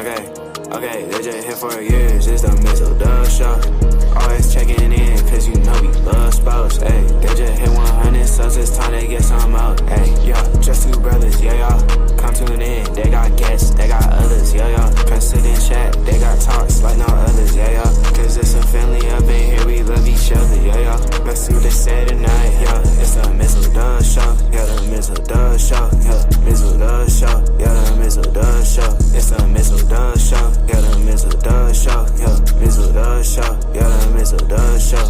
Okay, they just here for years, it's the Mizzle show. Always checking in, cause you know we love sports. Hey, they just hit 100, so it's time to get some out. Hey, yeah, just two brothers, yeah, y'all. Come tune in, they got guests, they got others, yeah, y'all. Press it in chat, they got talks like no others, yeah, y'all. Cause it's a family up in here, we love each other, yeah, y'all. Let's see what they say tonight, yeah. It's the Mizzle show, yeah, the Mizzle show, yeah, Mizzle show, yeah, the Mizzle show. It's the Mizzle show, yeah, the Mizzle show, yeah, Mizzle show, yeah, the Mizzle show.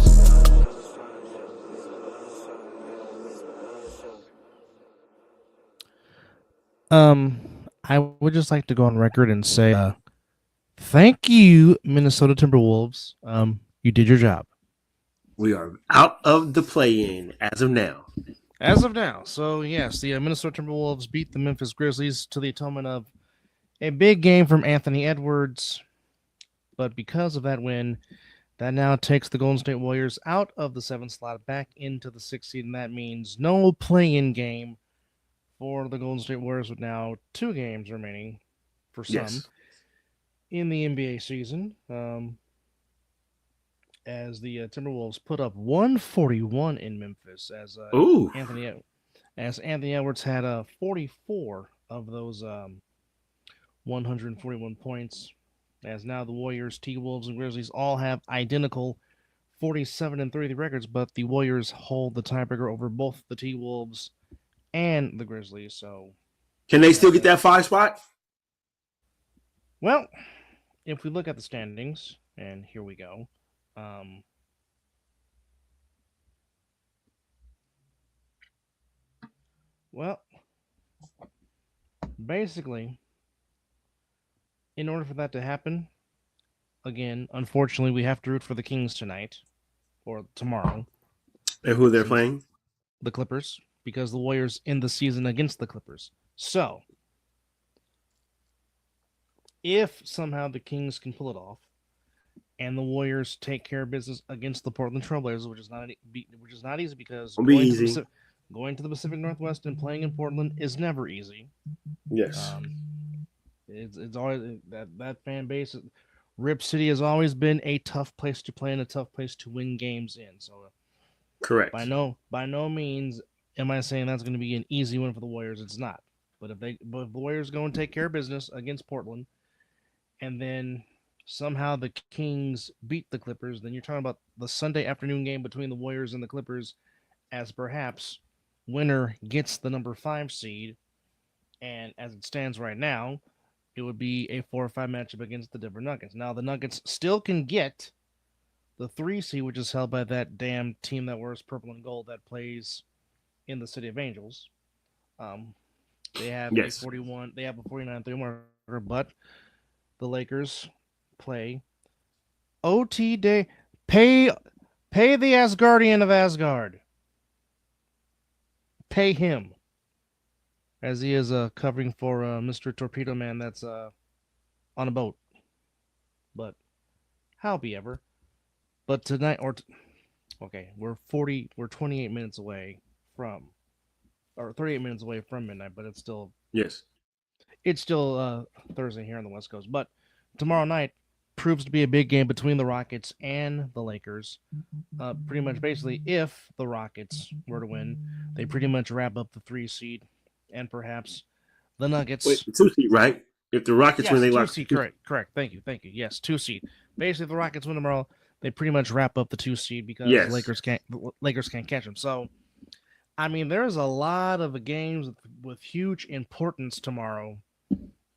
I would just like to go on record and say, thank you, Minnesota Timberwolves. You did your job. We are out of the play-in as of now. As of now. So, yes, the Minnesota Timberwolves beat the Memphis Grizzlies to the atonement of a big game from Anthony Edwards. But because of that win, that now takes the Golden State Warriors out of the 7th slot back into the 6th seed, and that means no play-in game for the Golden State Warriors with now 2 games remaining for some in the NBA season. As the Timberwolves put up 141 in Memphis, as Anthony Edwards had 44 of those 141 points. As now the Warriors, T-Wolves, and Grizzlies all have identical 47-30 records, but the Warriors hold the tiebreaker over both the T-Wolves and the Grizzlies. So, can they still get that 5 spot? Well, if we look at the standings, and here we go. Well, basically, in order for that to happen, again, unfortunately, we have to root for the Kings tonight or tomorrow. And who they're playing? The Clippers, because the Warriors end the season against the Clippers. So, if somehow the Kings can pull it off, and the Warriors take care of business against the Portland Trailblazers, which is not easy because going to the Pacific Northwest and playing in Portland is never easy. Yes, it's always that fan base. Rip City has always been a tough place to play and a tough place to win games in. So, correct. By no means am I saying that's going to be an easy win for the Warriors. It's not. But if the Warriors go and take care of business against Portland, and then somehow the Kings beat the Clippers, then you're talking about the Sunday afternoon game between the Warriors and the Clippers as perhaps winner gets the number 5 seed. And as it stands right now, it would be a 4-5 matchup against the Denver Nuggets. Now, the Nuggets still can get the 3 seed, which is held by that damn team that wears purple and gold that plays in the City of Angels. They have a 41. They have a 49-3 marker, but the Lakers play OT day. Pay the Asgardian of Asgard. Pay him, as he is covering for Mr. Torpedo Man that's on a boat. But how be ever. But tonight, we're 28 minutes away from, or 38 minutes away from midnight, but it's still it's still Thursday here on the West Coast. But tomorrow night proves to be a big game between the Rockets and the Lakers. Pretty much, basically, if the Rockets were to win, they pretty much wrap up the 3 seed, and perhaps the Nuggets. Wait, 2 seed, right? If the Rockets win, they lock. 2 seed, correct. Thank you. Yes, 2 seed. Basically, if the Rockets win tomorrow, they pretty much wrap up the 2 seed because the Lakers can't catch them. So, I mean, there's a lot of games with huge importance tomorrow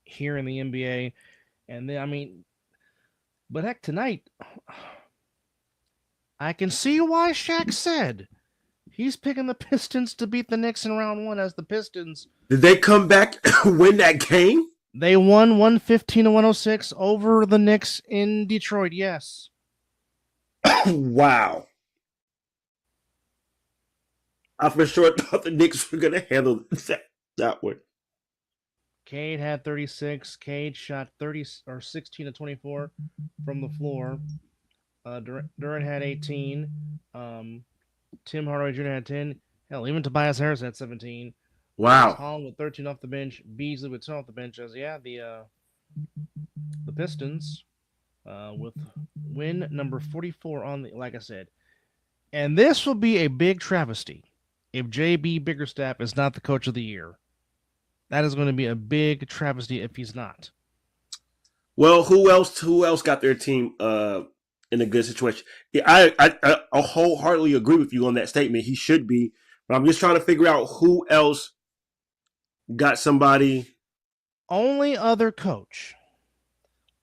here in the NBA, and then, but heck, tonight, I can see why Shaq said he's picking the Pistons to beat the Knicks in round 1, as the Pistons. Did they come back win that game? They won 115-106 over the Knicks in Detroit, yes. Wow. I for sure thought the Knicks were going to handle that one. Cade had 36. Cade shot 16 to 24 from the floor. Durant had 18. Tim Hardaway Jr. had 10. Hell, even Tobias Harris had 17. Wow. Holland with 13 off the bench. Beasley with 10 off the bench. The The Pistons, with win number 44 on the, like I said, and this will be a big travesty if JB Bickerstaff is not the coach of the year. That is going to be a big travesty if he's not. Well, who else? Who else got their team in a good situation? Yeah, I wholeheartedly agree with you on that statement. He should be, but I'm just trying to figure out who else got somebody. Only other coach,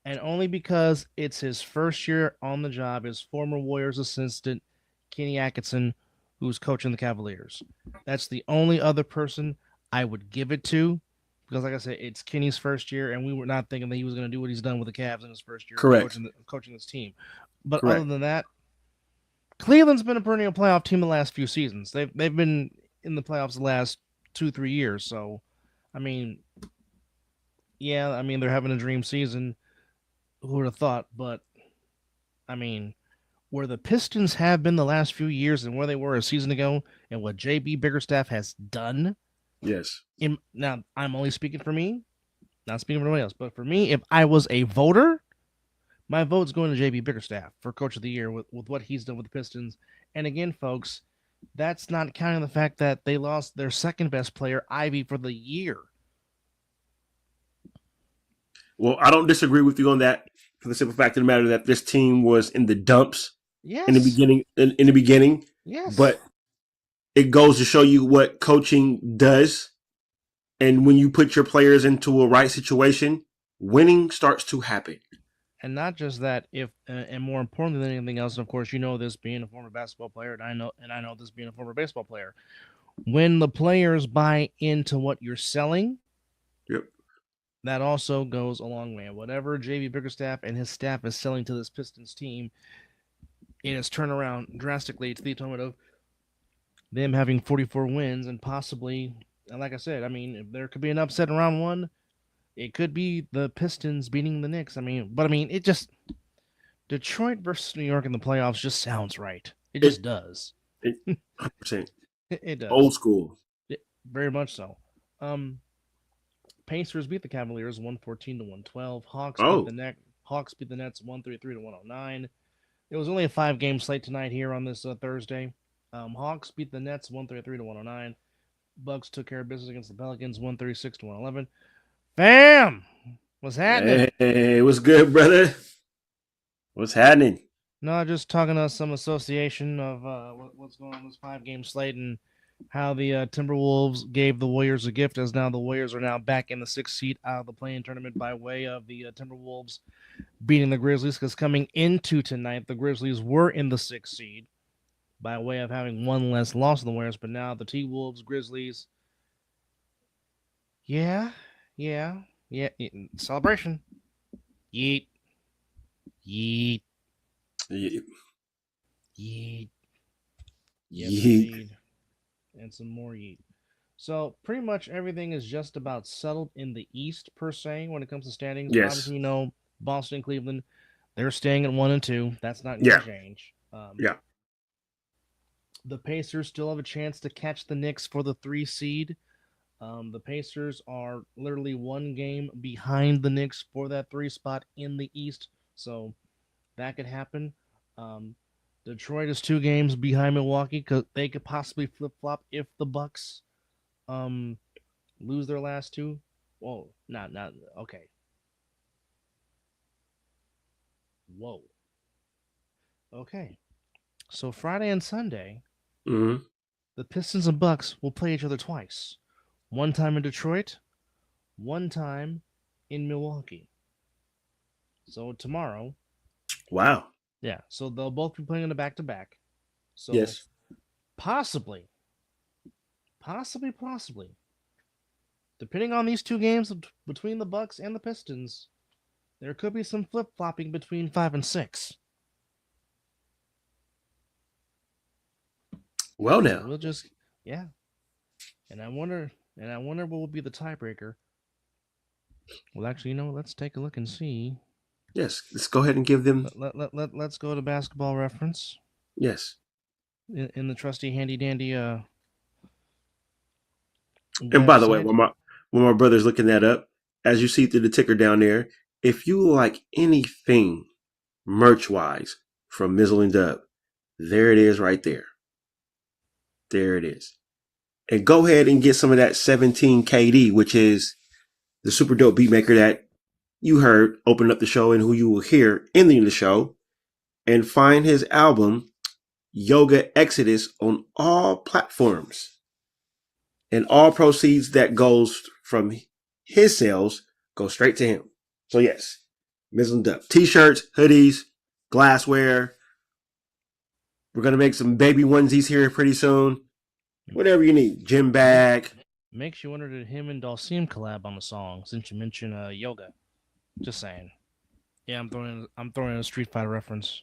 and only because it's his first year on the job, is former Warriors assistant Kenny Atkinson, who's coaching the Cavaliers. That's the only other person I would give it to, because, like I said, it's Kenny's first year, and we were not thinking that he was going to do what he's done with the Cavs in his first year Correct. coaching this team. But other Correct. than that, Cleveland's been a perennial playoff team the last few seasons. They've been in the playoffs the last 2-3 years. So, I mean, yeah, I mean they're having a dream season. Who would have thought? But I mean, where the Pistons have been the last few years and where they were a season ago, and what JB Biggerstaff has done. Yes. Now, I'm only speaking for me, not speaking for anybody else. But for me, if I was a voter, my vote's going to JB Bickerstaff for Coach of the Year with what he's done with the Pistons. And again, folks, that's not counting the fact that they lost their second best player, Ivy, for the year. Well, I don't disagree with you on that for the simple fact of the matter that this team was in the dumps Yes. in the beginning. In the beginning, Yes. but it goes to show you what coaching does, and when you put your players into a right situation, winning starts to happen. And not just that, if and more important than anything else, and of course, you know this being a former basketball player, and I know this being a former baseball player. When the players buy into what you're selling, Yep. that also goes a long way. Whatever JB Bickerstaff and his staff is selling to this Pistons team, it has turned around drastically to the tone of them having 44 wins and possibly, and like I said, I mean, if there could be an upset in round one, it could be the Pistons beating the Knicks. It just Detroit versus New York in the playoffs just sounds right. It just does. 100%. It does. Old school. Very much so. Pacers beat the Cavaliers 114-112. Hawks beat the Nets 133-109. It was only a 5-game slate tonight here on this Thursday. Hawks beat the Nets 133-109. Bucks took care of business against the Pelicans 136-111. Bam! What's happening? Hey, what's good, brother? What's happening? No, just talking to some association of what's going on in this 5-game slate and how the Timberwolves gave the Warriors a gift, as now the Warriors are now back in the 6th seed out of the play-in tournament by way of the Timberwolves beating the Grizzlies, because coming into tonight, the Grizzlies were in the 6th seed by way of having one less loss than the Warriors, but now the T-Wolves, Grizzlies, yeah, celebration. Yeet. Yeet. Yeet. Yeet. Yes, Yeet. indeed. And some more yeet. So pretty much everything is just about settled in the East per se when it comes to standings. Yes. Obviously, you know, Boston, Cleveland, they're staying at 1 and 2. That's not going to change. Yeah. The Pacers still have a chance to catch the Knicks for the 3 seed. The Pacers are literally 1 game behind the Knicks for that 3 spot in the East. So that could happen. Detroit is 2 games behind Milwaukee because they could possibly flip-flop if the Bucks lose their last 2. Whoa, not okay. Whoa. Okay. So Friday and Sunday, the Pistons and Bucks will play each other twice. 1 time in Detroit, 1 time in Milwaukee. So tomorrow. Wow. Yeah, so they'll both be playing in a back-to-back. So yes. Possibly, depending on these 2 games between the Bucks and the Pistons, there could be some flip-flopping between 5 and 6. Well, now we'll just and I wonder what will be the tiebreaker. Well, actually, you know, let's take a look and see. Yes, let's go ahead and give them. Let's go to Basketball Reference. Yes. In the trusty handy dandy. And by the way, when my brother's looking that up, as you see through the ticker down there, if you like anything merch wise from Mizzle and Dub, there it is right there. There it is. And go ahead and get some of that 17 KD, which is the super dope beat maker that you heard open up the show and who you will hear ending the show. And find his album, Yoga Exodus, on all platforms. And all proceeds that goes from his sales go straight to him. So yes, Mizzle and Dub. T-shirts, hoodies, glassware. We're going to make some baby onesies here pretty soon. Whatever you need. Gym bag. Makes you wonder, did him and Dalsim collab on the song, since you mentioned yoga? Just saying. Yeah, I'm throwing in a Street Fighter reference.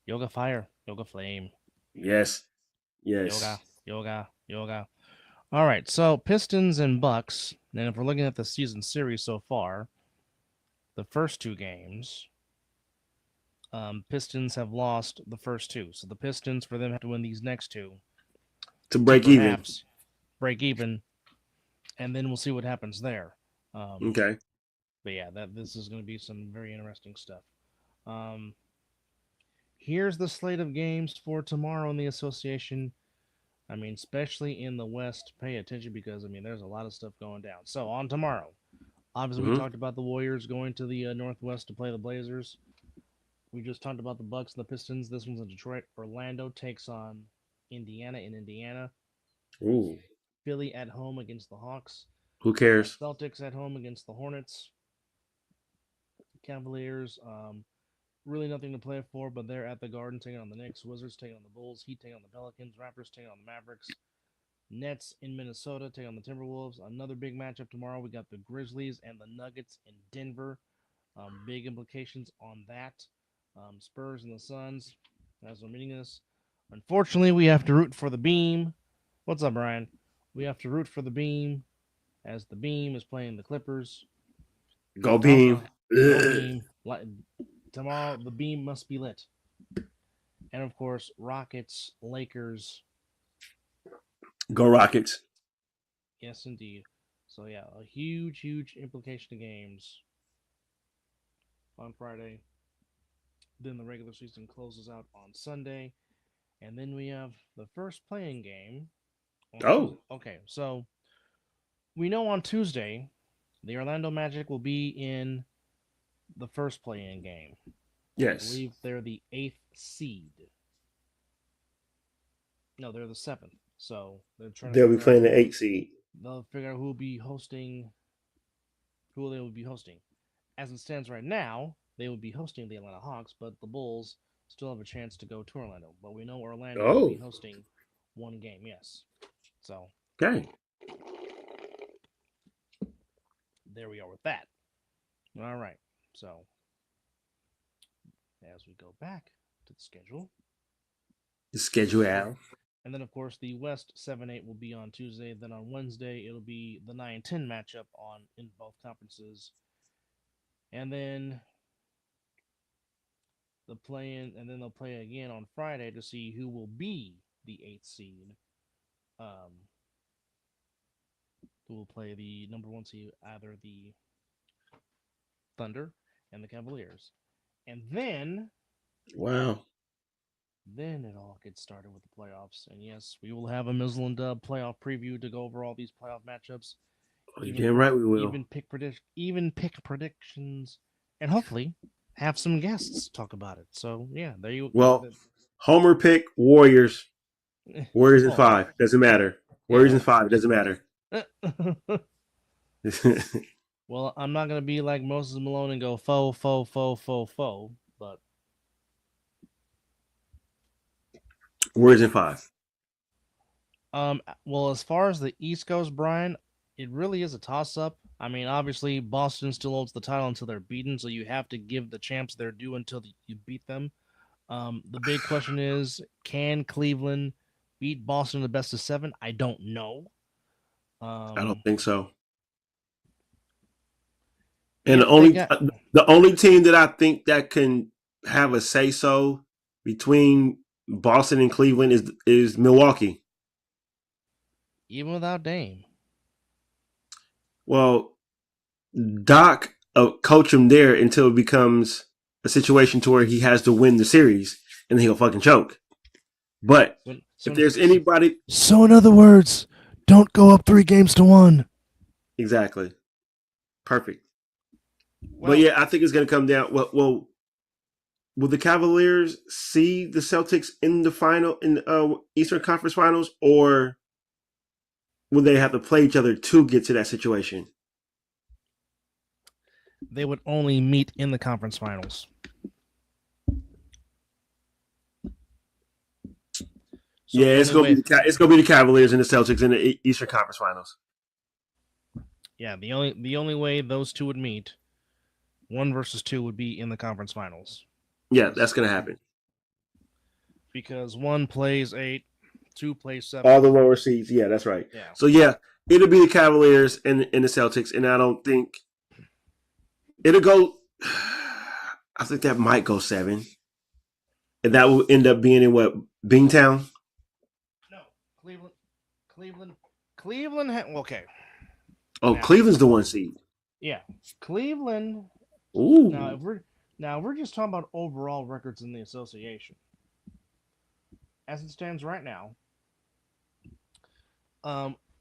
Yoga fire, yoga flame. Yes. Yoga. All right, so Pistons and Bucks, and if we're looking at the season series so far, the first two games, Pistons have lost the first two. So the Pistons, for them, have to win these next two to break even. Break even, and then we'll see what happens there. Okay. But yeah, this is going to be some very interesting stuff. Here's the slate of games for tomorrow in the association. I mean, especially in the West, pay attention because, I mean, there's a lot of stuff going down. So, on tomorrow, obviously, we talked about the Warriors going to the Northwest to play the Blazers. We just talked about the Bucks and the Pistons. This one's in Detroit. Orlando takes on Indiana in Indiana. Ooh. Philly at home against the Hawks. Who cares? Celtics at home against the Hornets. Cavaliers, really nothing to play for, but they're at the Garden taking on the Knicks. Wizards taking on the Bulls. Heat taking on the Pelicans. Raptors taking on the Mavericks. Nets in Minnesota taking on the Timberwolves. Another big matchup tomorrow. We got the Grizzlies and the Nuggets in Denver. Big implications on that. Spurs and the Suns as we're meeting this. Unfortunately, we have to root for the Beam. What's up, Brian? We have to root for the Beam as the Beam is playing the Clippers. Go Beam. Go Beam. Tomorrow, the Beam must be lit. And, of course, Rockets, Lakers. Go Rockets. Yes, indeed. So, yeah, a huge implication of games on Friday. Then the regular season closes out on Sunday. And then we have the first playing game. Oh. Okay, so we know on Tuesday the Orlando Magic will be in the first play-in game. Yes. I believe they're the 8th seed. No, they're the 7th. So they'll be playing the 8th seed. They'll figure out who they will be hosting. As it stands right now, they will be hosting the Atlanta Hawks, but the Bulls still have a chance to go to Orlando. But we know Orlando will be hosting one game, yes. So okay. There we are with that. All right. So, as we go back to the schedule. The schedule out. And then, of course, the West 7-8 will be on Tuesday. Then on Wednesday, it'll be the 9-10 matchup in both conferences. And then they'll play again on Friday to see who will be the 8th seed. Who will play the number 1 seed, either the Thunder and the Cavaliers. And then then it all gets started with the playoffs. And yes, we will have a Mizzle and Dub playoff preview to go over all these playoff matchups. Damn right we will. Even pick predictions, and hopefully have some guests talk about it. So yeah, there you go. Well, Homer pick Warriors. Warriors in 5. Doesn't matter. Warriors in 5. Doesn't matter. Well, I'm not gonna be like Moses Malone and go faux, but Warriors in 5. Well, as far as the East goes, Brian, it really is a toss-up. I mean, obviously, Boston still holds the title until they're beaten, so you have to give the champs their due until you beat them. The big question is, can Cleveland beat Boston in the best of 7? I don't know. I don't think so. And the only team that I think that can have a say-so between Boston and Cleveland is Milwaukee. Even without Dame. Well, Doc coach him there until it becomes a situation to where he has to win the series, and then he'll fucking choke. But if there's anybody, so in other words, don't go up 3-1. exactly, perfect. Well, But yeah, I think it's going to come down. Well, will the Cavaliers see the Celtics in the final in the Eastern Conference Finals, or will they have to play each other to get to that situation? they would only meet in the conference finals. So yeah, it's gonna be the Cavaliers and the Celtics in the Eastern Conference Finals. Yeah, the only way those two would meet, 1 versus 2, would be in the conference finals. Yeah, that's gonna happen because 1 plays 8, 2 plays 7. All the lower seeds. Yeah, that's right. Yeah. So yeah, it'll be the Cavaliers and the Celtics, and I don't think it'll go. I think that might go 7, and that will end up being in what, Beantown? No, Cleveland. Okay. Oh, now, Cleveland's the 1 seed. Yeah, Cleveland. Ooh. Now we're just talking about overall records in the association. As it stands right now,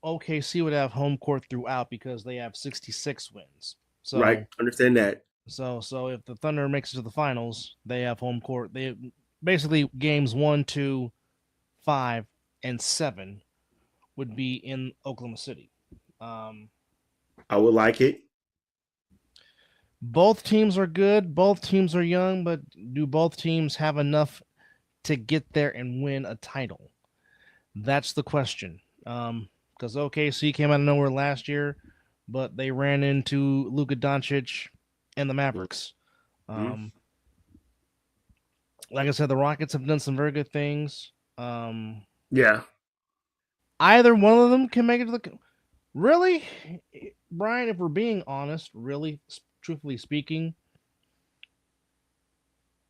OKC would have home court throughout because they have 66 wins. So, right, understand that. So if the Thunder makes it to the finals, they have home court. They basically games 1, 2, 5, and 7 would be in Oklahoma City. I would like it. Both teams are good. Both teams are young, but do both teams have enough to get there and win a title? That's the question. Because OKC came out of nowhere last year, but they ran into Luka Doncic and the Mavericks. Like I said, the Rockets have done some very good things. Yeah. Either one of them can make it to the... Really? Brian, if we're being honest, really, truthfully speaking,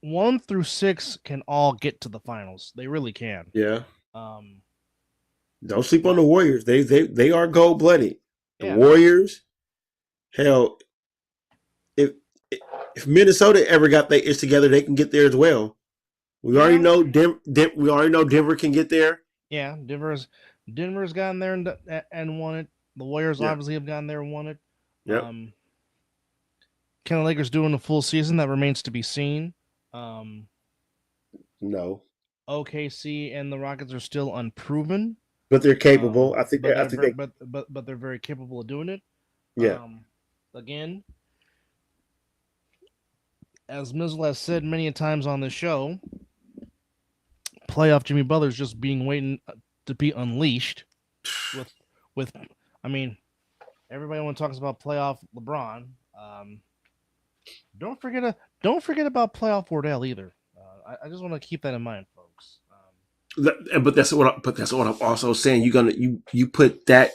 1 through 6 can all get to the finals. They really can. Yeah. Don't sleep on the Warriors. They are gold-blooded. The Warriors, hell, if Minnesota ever got their ish together, they can get there as well. We already know Denver can get there. Yeah, Denver's gotten there and won it. The Warriors obviously have gotten there and won it. Yep. Can the Lakers do in a full season? That remains to be seen. No. OKC and the Rockets are still unproven, but they're capable. I think they're very capable of doing it. Yeah. Again, as Mizzle has said many times on this show, playoff Jimmy Butler's just waiting to be unleashed. With I mean, everybody when talks about playoff LeBron. Don't forget about playoff Wardell either. I just want to keep that in mind, folks. But that's what I'm also saying. You put that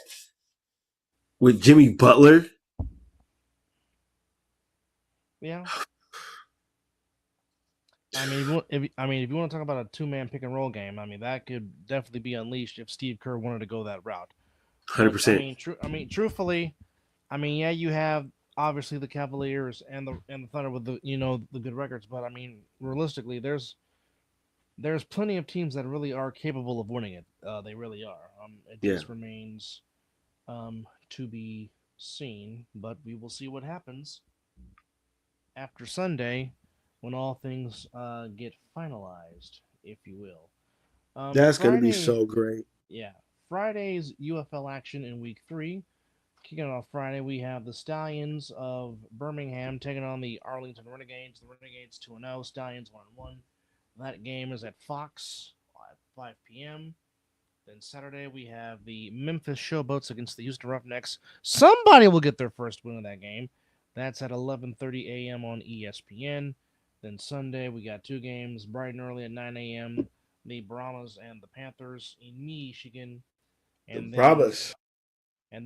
with Jimmy Butler. Yeah. I mean, if you want to talk about a 2-man pick and roll game, I mean that could definitely be unleashed if Steve Kerr wanted to go that route. 100%. Truthfully, yeah, you have obviously the Cavaliers and the Thunder with the good records, but I mean realistically, there's plenty of teams that really are capable of winning it. They really are. It just remains to be seen, but we will see what happens after Sunday when all things get finalized, if you will. That's going to be so great. Yeah. Friday's UFL action in Week 3. Kicking off Friday, we have the Stallions of Birmingham taking on the Arlington Renegades. The Renegades 2-0, Stallions 1-1. That game is at Fox at 5 p.m. Then Saturday, we have the Memphis Showboats against the Houston Roughnecks. Somebody will get their first win of that game. That's at 11:30 a.m. on ESPN. Then Sunday, we got 2 games, bright and early at 9 a.m. The Brahmas and the Panthers in Michigan. And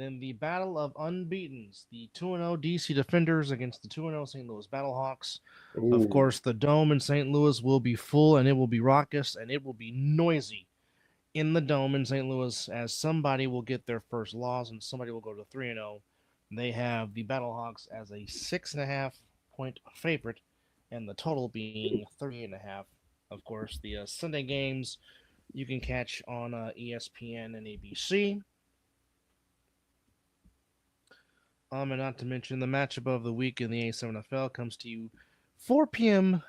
then the Battle of Unbeatens, the 2-0 DC Defenders against the 2-0 St. Louis Battlehawks. Ooh. Of course, the Dome in St. Louis will be full, and it will be raucous, and it will be noisy in the Dome in St. Louis as somebody will get their first loss and somebody will go to 3-0 They have the Battlehawks as a 6.5 point favorite, and the total being 38.5. Of course, the Sunday games you can catch on ESPN and ABC. And not to mention the matchup of the week in the A7FL comes to you 4 p.m.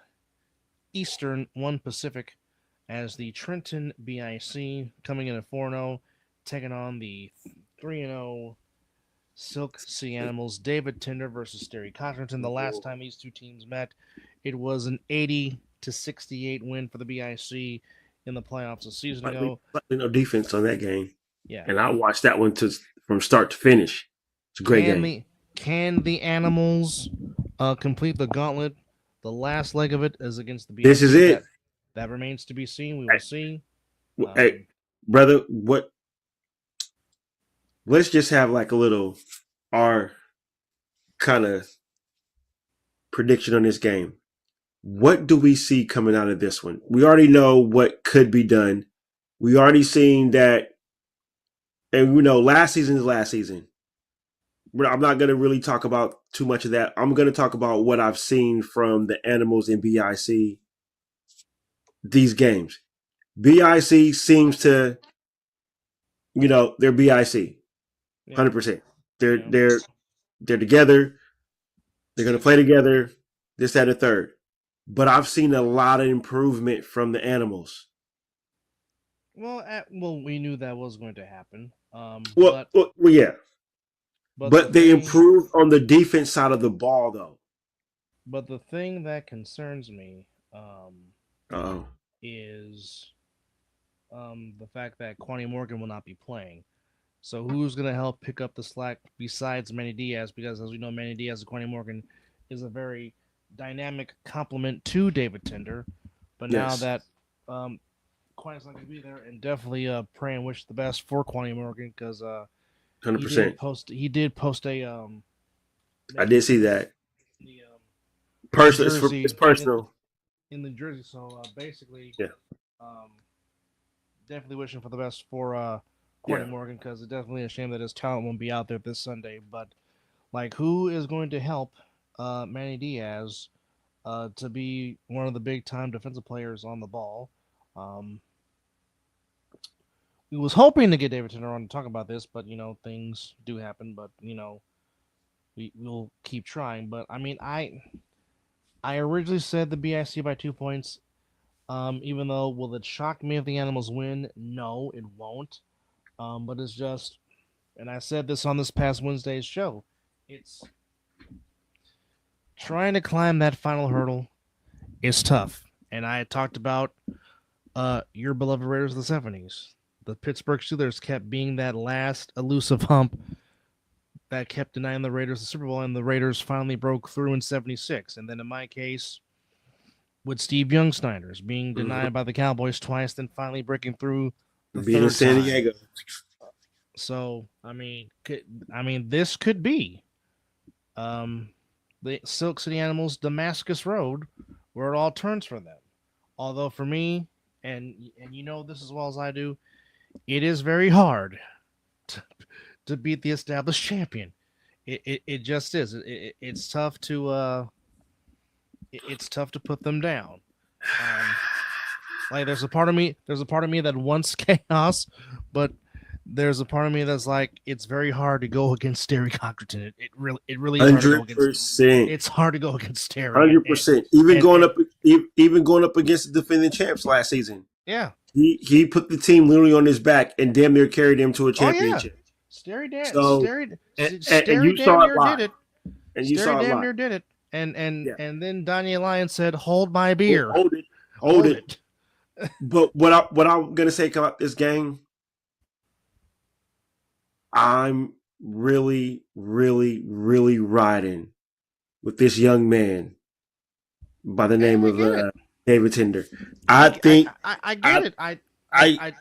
Eastern, 1 Pacific, as the Trenton BIC coming in at 4-0, taking on the 3-0 Silk City Animals. David Tender versus Sterry Cotterton. The last time these two teams met, it was an 80-68 win for the BIC in the playoffs a season ago. No defense on that game. Yeah, and I watched that one from start to finish. It's a great game. Can the Animals complete the gauntlet? The last leg of it is against the BIC. This is it. That remains to be seen. We will see. Hey, brother, what? Let's just have like a little our kind of prediction on this game. What do we see coming out of this one? We already know what could be done. We already seen that, and we know last season is last season. I'm not going to really talk about too much of that. I'm going to talk about what I've seen from the Animals in BIC these games. BIC seems to, they're BIC, 100%. They're together. They're going to play together. This, that, and third. But I've seen a lot of improvement from the Animals. Well, we knew that was going to happen. Yeah. But they improved on the defense side of the ball, though. But the thing that concerns me is the fact that Quanny Morgan will not be playing. So who's going to help pick up the slack besides Manny Diaz? Because as we know, Manny Diaz and Quanny Morgan is a very dynamic complement to David Tender. But now that Quanny's not going to be there, and definitely pray and wish the best for Quanny Morgan because 100%. He did post a. I did see that. Personal, it's personal. In the jersey, so basically, definitely wishing for the best for Quanny Morgan because it's definitely a shame that his talent won't be out there this Sunday. But who is going to help Manny Diaz to be one of the big time defensive players on the ball? We was hoping to get David Tender on to talk about this, but things do happen. But we'll keep trying. But I mean, I originally said the BIC by 2 points. Even though, will it shock me if the Animals win? No, it won't. But it's just, and I said this on this past Wednesday's show, it's trying to climb that final hurdle is tough. And I talked about your beloved Raiders of the 70s. The Pittsburgh Steelers kept being that last elusive hump that kept denying the Raiders the Super Bowl, and the Raiders finally broke through in 76. And then in my case, with Steve Young-Snyder's being denied by the Cowboys twice, then finally breaking through the being in San Diego. So, I mean, this could be the Silk City Animals Damascus Road where it all turns for them. Although for me, and you know this as well as I do, it is very hard to beat the established champion. It just is. It's tough to put them down. There's a part of me that wants chaos, but there's a part of me that's like, it's very hard to go against Sterry Cockerton. It really is 100%. It's hard to go against Sterry. 100%. Even going up against the defending champs last season. Yeah. He put the team literally on his back and damn near carried him to a championship. Sterry you saw it live. And you saw it damn near did it. And then Daniel Lyons said, "Hold my beer. Hold it." But what I'm gonna say about this game, I'm really, really, really riding with this young man by the name of David Tender. I think I get it.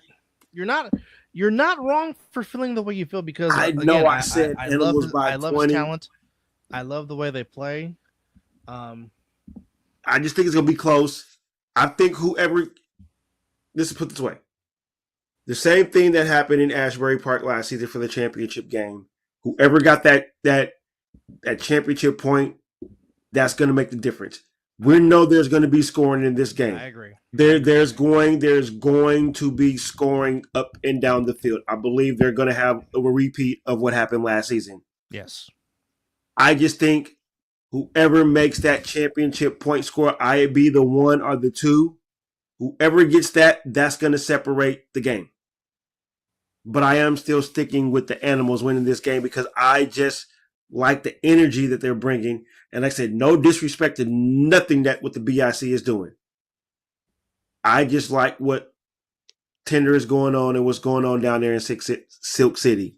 You're not wrong for feeling the way you feel because I said I love his talent. I love the way they play. I just think it's gonna be close. I think let's put it this way. The same thing that happened in Ashbury Park last season for the championship game. Whoever got that championship point, that's going to make the difference. We know there's going to be scoring in this game. I agree. There's going to be scoring up and down the field. I believe they're going to have a repeat of what happened last season. Yes. I just think whoever makes that championship point score, be the one or the two, whoever gets that, that's going to separate the game. But I am still sticking with the Animals winning this game because I just like the energy that they're bringing. And like I said, no disrespect to nothing that what the BIC is doing. I just like what Tender is going on and what's going on down there in Silk City.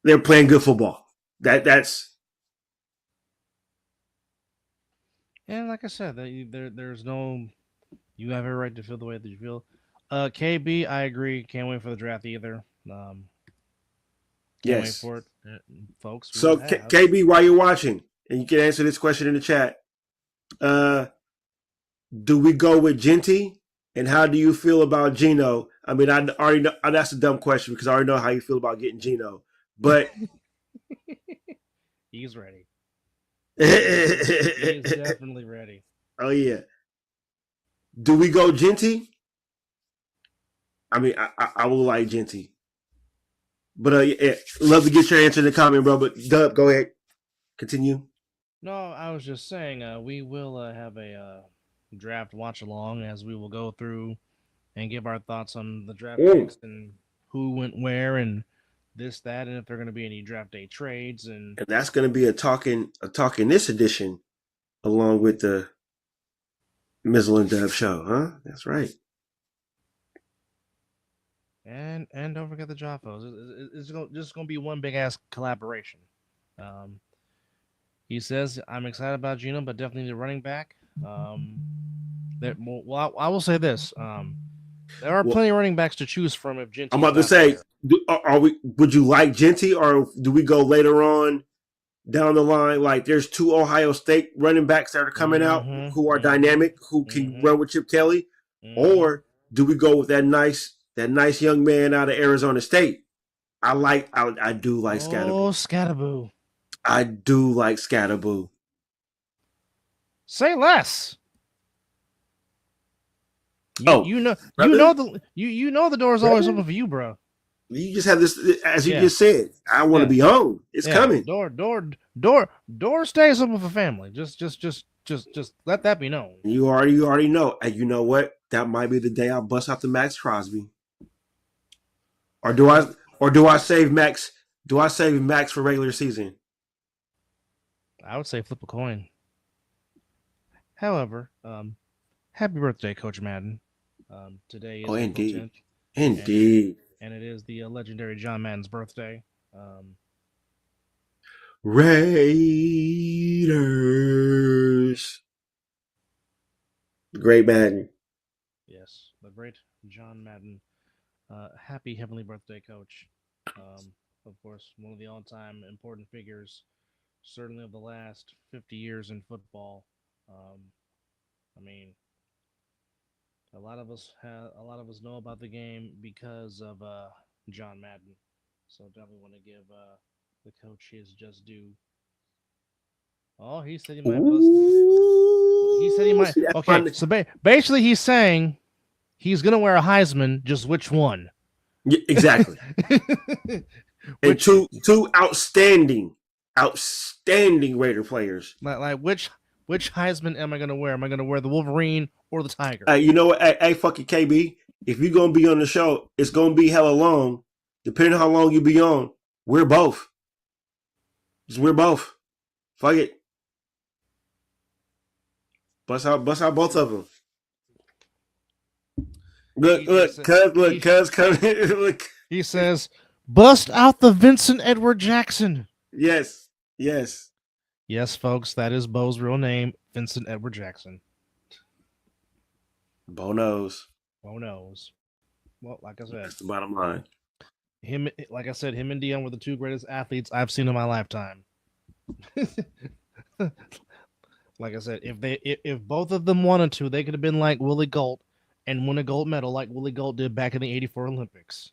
They're playing good football. That's. And like I said, there's no. You have every right to feel the way that you feel. KB, I agree. Can't wait for the draft either. Can't wait for it, folks. So KB, while you're watching, and you can answer this question in the chat. Do we go with Genty? And how do you feel about Gino? I mean, I already know that's a dumb question because I already know how you feel about getting Gino. But he's ready. He's definitely ready. Oh yeah. Do we go Genty? I mean, I will like Genty. But yeah, love to get your answer in the comment, bro. But Dub, go ahead. Continue. No, I was just saying we will have a draft watch along as we will go through and give our thoughts on the draft picks and who went where and this, that, and if there are going to be any draft day trades. And that's going to be a talking this edition along with the Mizzle and Dub show, huh? That's right. And don't forget the Joffos. It's just going to be one big ass collaboration. He says, I'm excited about Gino, but definitely need a running back. I will say this. There are plenty of running backs to choose from if Genty. I'm about to say, would you like Genty, or do we go later on down the line? Like, there's 2 Ohio State running backs that are coming out who are dynamic, who can run with Chip Kelly, or do we go with that nice young man out of Arizona State? I do like Scatterboo. Oh, Scatterboo. I do like Scatterboo. Say less. You know the door's always open for you, bro. You just have this, as you just said. I want to be home. It's coming. Door stays open for family. Just let that be known. You already know. And you know what? That might be the day I bust out the Max Crosby. Or do I save Max? Do I save Max for regular season? I would say flip a coin. However, happy birthday, Coach Madden. Today is indeed. 10th, Indeed. And it is the legendary John Madden's birthday. Raiders. Great Madden. Yes, the great John Madden. Happy heavenly birthday, Coach. Of course, one of the all-time important figures, certainly of the last 50 years in football. I mean, a lot of us know about the game because of John Madden. So definitely want to give the coach his just due. Oh, he said he might bust. He said he might. Okay, so basically he's saying he's gonna wear a Heisman. Just which one? Yeah, exactly. And two outstanding Raider players. Like which Heisman am I gonna wear? Am I gonna wear the Wolverine or the Tiger? You know what? Hey, fucking KB, if you're gonna be on the show, it's gonna be hella long. Depending on how long you be on, we're both. We're both. Fuck it. Bust out both of them. Look. He says, bust out the Vincent Edward Jackson. Yes. Yes, folks, that is Bo's real name, Vincent Edward Jackson. Bo knows. Well, like I said, that's the bottom line. Him and Dion were the 2 greatest athletes I've seen in my lifetime. Like I said, if both of them wanted to, they could have been like Willie Gault and won a gold medal like Willie Gault did back in the '84 Olympics.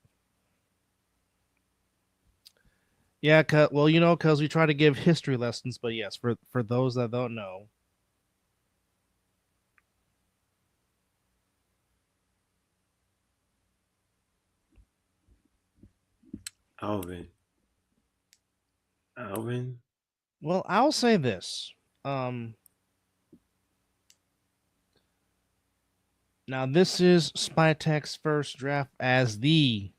Yeah, well, because we try to give history lessons, but yes, for those that don't know, Alvin. Alvin. well, I'll say this. Um, Now this is Spytek's first draft as the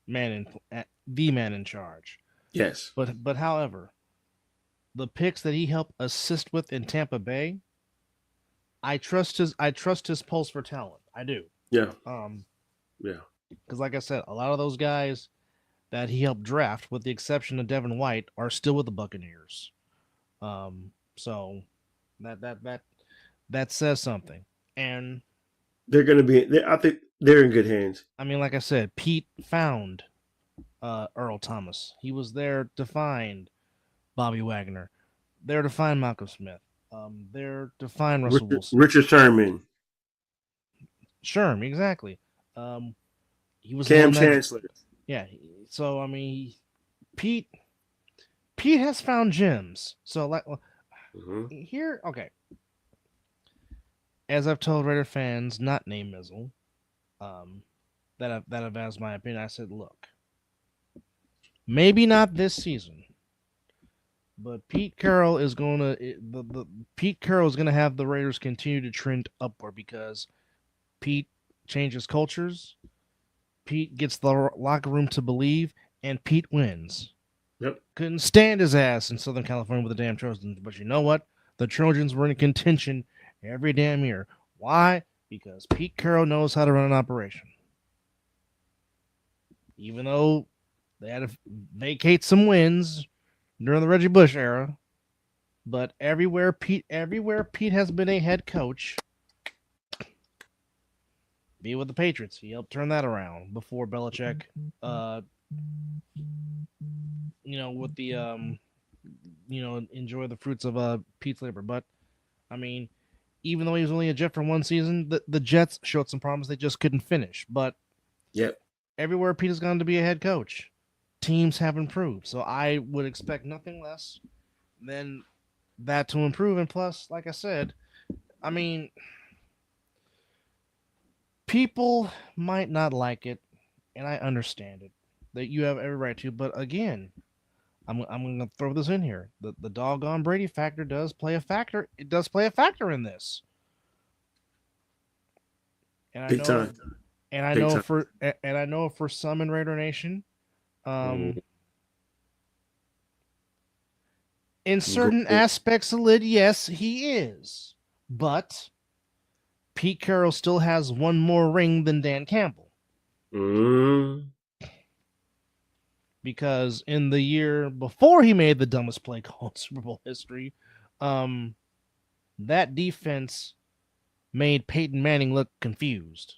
man in charge. Yes. But however, the picks that he helped assist with in Tampa Bay, I trust his pulse for talent. I do. Yeah. Um, Yeah. because like I said, a lot of those guys that he helped draft, with the exception of Devin White, are still with the Buccaneers. So that that says something. And They're going to be. I think they're in good hands. I mean, like I said, Pete found Earl Thomas. He was there to find Bobby Wagner. There to find Malcolm Smith. There to find Russell Wilson. Richard Sherman. Sherm, exactly. Um, he was the Cam one that, Chancellor. yeah. So I mean, Pete Pete has found gems. So like here, okay. As I've told Raider fans, not named Mizzle, that have asked my opinion, I said, look, maybe not this season, but Pete Carroll is Pete Carroll is gonna have the Raiders continue to trend upward because Pete changes cultures, Pete gets the locker room to believe, and Pete wins. Yep. Couldn't stand his ass in Southern California with the damn Trojans, but you know what? The Trojans were in contention every damn year. Why? Because Pete Carroll knows how to run an operation. Even though they had to vacate some wins during the Reggie Bush era, but everywhere Pete has been a head coach, be with the Patriots, he helped turn that around before Belichick, with the enjoy the fruits of Pete's labor. But I mean, even though he was only a Jet for one season, the Jets showed some problems they just couldn't finish. But yep, everywhere Pete has gone to be a head coach, teams have improved. So I would expect nothing less than that to improve. And plus, like I said, I mean, people might not like it, and I understand it. That you have every right to, but again, I'm going to throw this in here. The doggone Brady factor does play a factor. It does play a factor in this. And I big know, time. and I Big know time. for some in Raider Nation, in certain aspects of it, yes, he is. But Pete Carroll still has one more ring than Dan Campbell. Because in the year before he made the dumbest play call in Super Bowl history, that defense made Peyton Manning look confused.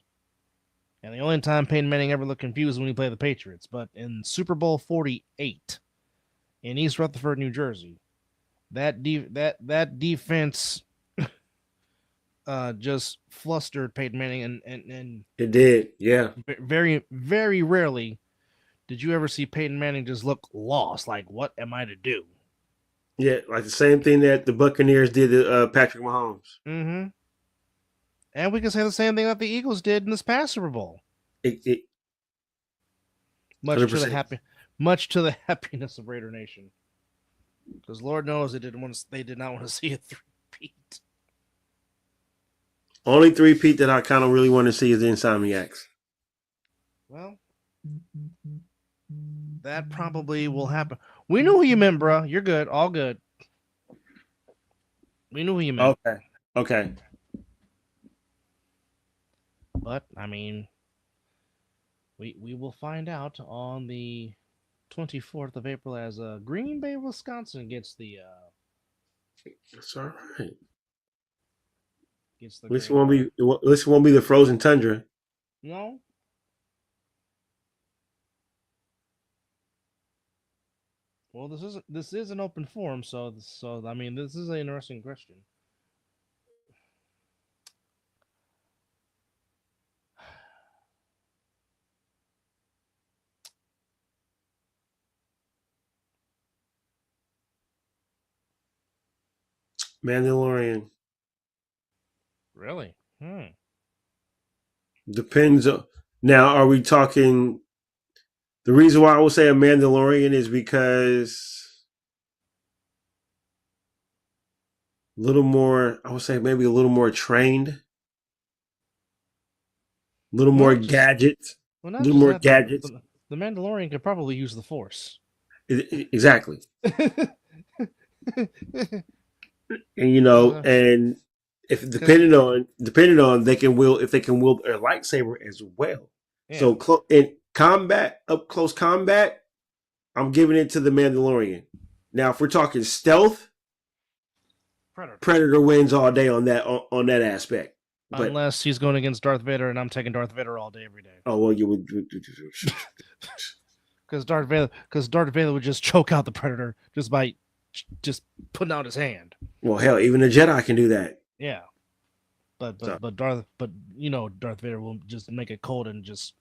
And the only time Peyton Manning ever looked confused was when he played the Patriots. But in Super Bowl 48 in East Rutherford, New Jersey, that defense just flustered Peyton Manning, and it did, yeah. Very, very rarely did you ever see Peyton Manning just look lost, like, what am I to do? Yeah, like the same thing that the Buccaneers did to Patrick Mahomes. Mm-hmm. And we can say the same thing that the Eagles did in this past Super Bowl. Much 100%. to the happiness of Raider Nation, because Lord knows they did not want to see a three-peat. Only three-peat that I kind of really want to see is the Insomniacs. Well, that probably will happen. We knew who you meant, bro. You're good. All good. We knew who you meant. Okay. But, I mean, we will find out on the 24th of April as Green Bay, Wisconsin gets the... That's all right. Gets the this won't be the frozen tundra. No. Well, this is an open forum, so I mean, this is an interesting question. Mandalorian. Really? Depends on. Now, are we talking? The reason why I would say a Mandalorian is because a little more. I would say maybe a little more trained, a little Well, more not just gadgets, well, a not little just more that. gadgets. The Mandalorian could probably use the Force. Exactly, and uh, and if because depending on they can wield if they can wield a lightsaber as well. yeah, So in combat, up close combat, I'm giving it to the Mandalorian. Now, if we're talking stealth, Predator. Predator wins all day on that aspect. But Unless he's going against Darth Vader, and I'm taking Darth Vader all day, every day. oh well, you would. Because Darth Vader would just choke out the Predator just by just putting out his hand. Well, hell, even a Jedi can do that. Yeah, but So, Darth Vader will just make it cold and just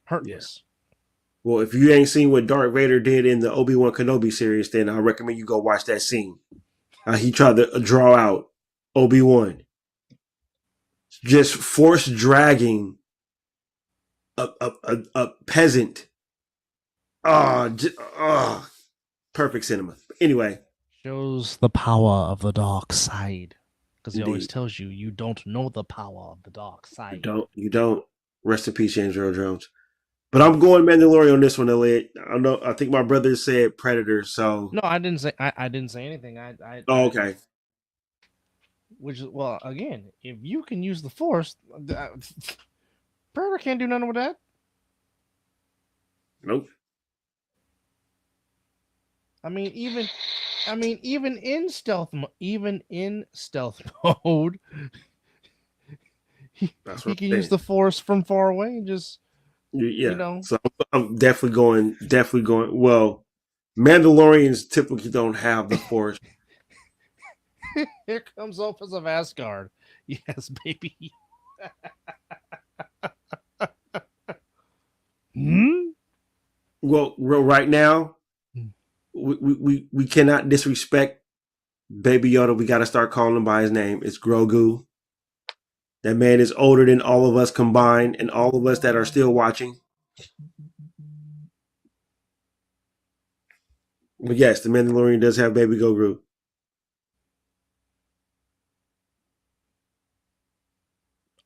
hurtless. well, if you ain't seen what Darth Vader did in the Obi-Wan Kenobi series, then I recommend you go watch that scene. He tried to draw out Obi-Wan, just force dragging a peasant. Perfect cinema. Anyway, Shows the power of the dark side. Because he always indeed. tells you, you don't know the power of the dark side. You don't. Rest in peace, James Earl Jones. But I'm going Mandalorian on this one, Elliot. I know. I think my brother said Predator, so. No, I didn't say. I didn't say anything. Oh, okay. Which is, well, again, if you can use the Force, Predator can't do nothing with that. Nope. I mean, even in stealth mode, he can use the Force from far away and just So I'm definitely going. Well, Mandalorians typically don't have the Force. Here comes Opus of Asgard. Yes, baby. Well, right now, we cannot disrespect Baby Yoda. We got to start calling him by his name. It's Grogu. That man is older than all of us combined, and all of us that are still watching. But yes, the Mandalorian does have Baby Grogu.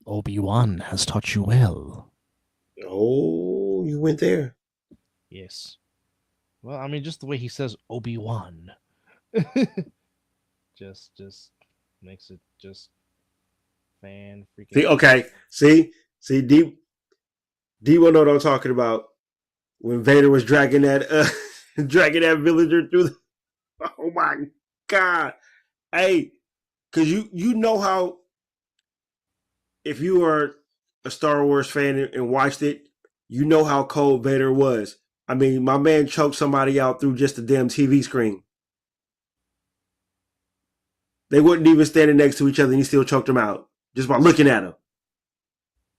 Obi-Wan has taught you well. Oh, you went there. Yes. Well, I mean, just the way he says Obi-Wan. just makes it just fan freaking. See, okay. See, D will know what I'm talking about. When Vader was dragging that villager through the, oh my God. Hey, because you know how, if you are a Star Wars fan and watched it, you know how cold Vader was. I mean, my man choked somebody out through just a damn TV screen. They weren't even standing next to each other and he still choked them out just by looking at them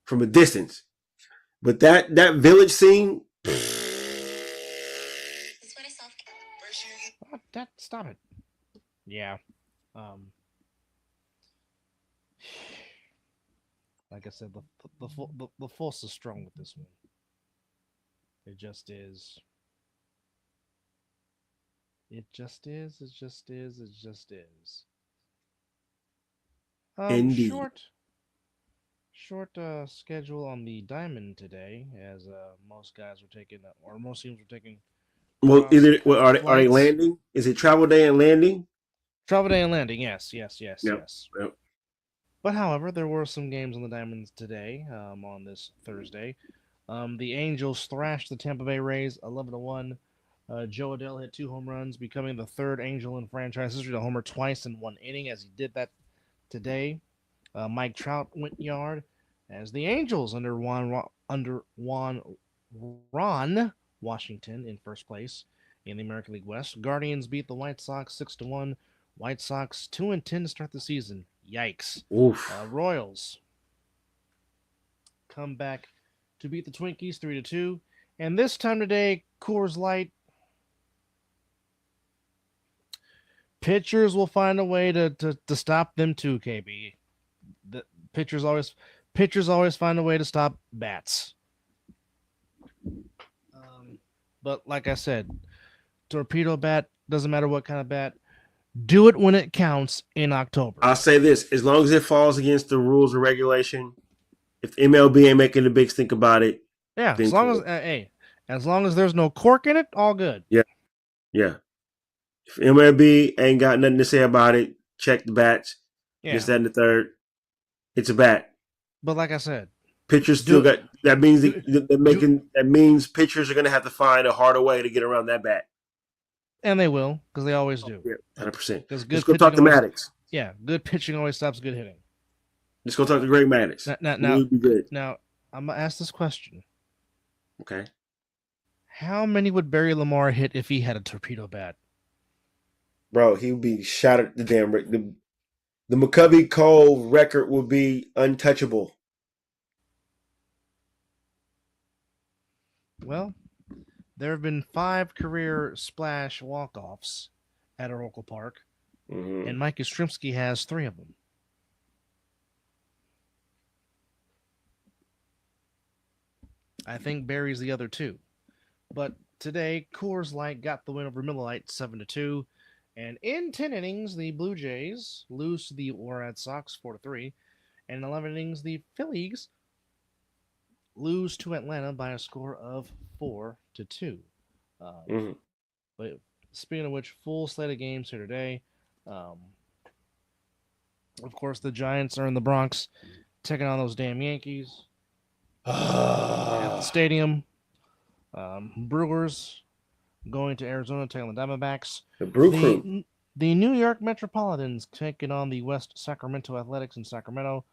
from a distance. But that village scene. Stop it. Yeah. Like I said, the Force is strong with this one. It just is. It just is. Indeed. Short schedule on the diamond today, as most guys were taking, or most teams were taking. Well, are they landing? Is it travel day and landing? Travel day and landing, yes. Yep. But however, there were some games on the diamonds today, on this Thursday. The Angels thrashed the Tampa Bay Rays 11-1. Joe Adell hit 2 home runs, becoming the third Angel in franchise history to homer twice in one inning, as he did that today. Mike Trout went yard, as the Angels under Ron Washington in first place in the American League West. Guardians beat the White Sox 6-1. White Sox 2-10 to start the season. Yikes. Oof. Royals come back to beat the Twinkies 3-2. And this time today, Coors Light Pitchers will find a way to stop them too, KB. The pitchers always find a way to stop bats. But like I said, torpedo bat doesn't matter what kind of bat. Do it when it counts in October. I'll say this: as long as it falls against the rules and regulation, if MLB ain't making a big stink about it, Yeah, then as long cool. as long as there's no cork in it, all good. Yeah. If MLB ain't got nothing to say about it, check the bats. Yeah. Just that in the third. It's a bat. But like I said, Pitchers still got that means that means pitchers are gonna have to find a harder way to get around that bat. And they will, because they always do. Yeah, 100%. Let's go talk to Maddox. Yeah, good pitching always stops good hitting. Let's go talk to Greg Maddox. Now, be good. Now, I'm gonna ask this question. Okay. How many would Barry Lamar hit if he had a torpedo bat? Bro, he would be shot at the damn the McCovey Cole record would be untouchable. Well, there have been 5 career splash walk-offs at Oracle Park, and Mike Yastrzemski has 3 of them. I think Barry's the other 2. But today, Coors Light got the win over Miller Lite 7-2. And in 10 innings, the Blue Jays lose to the Red Sox 4-3. And in 11 innings, the Phillies lose to Atlanta by a score of 4-2. But speaking of which, full slate of games here today. Of course, the Giants are in the Bronx taking on those damn Yankees at the stadium. Brewers going to Arizona taking on the Diamondbacks. The Brew Crew. The New York Metropolitans taking on the West Sacramento Athletics in Sacramento.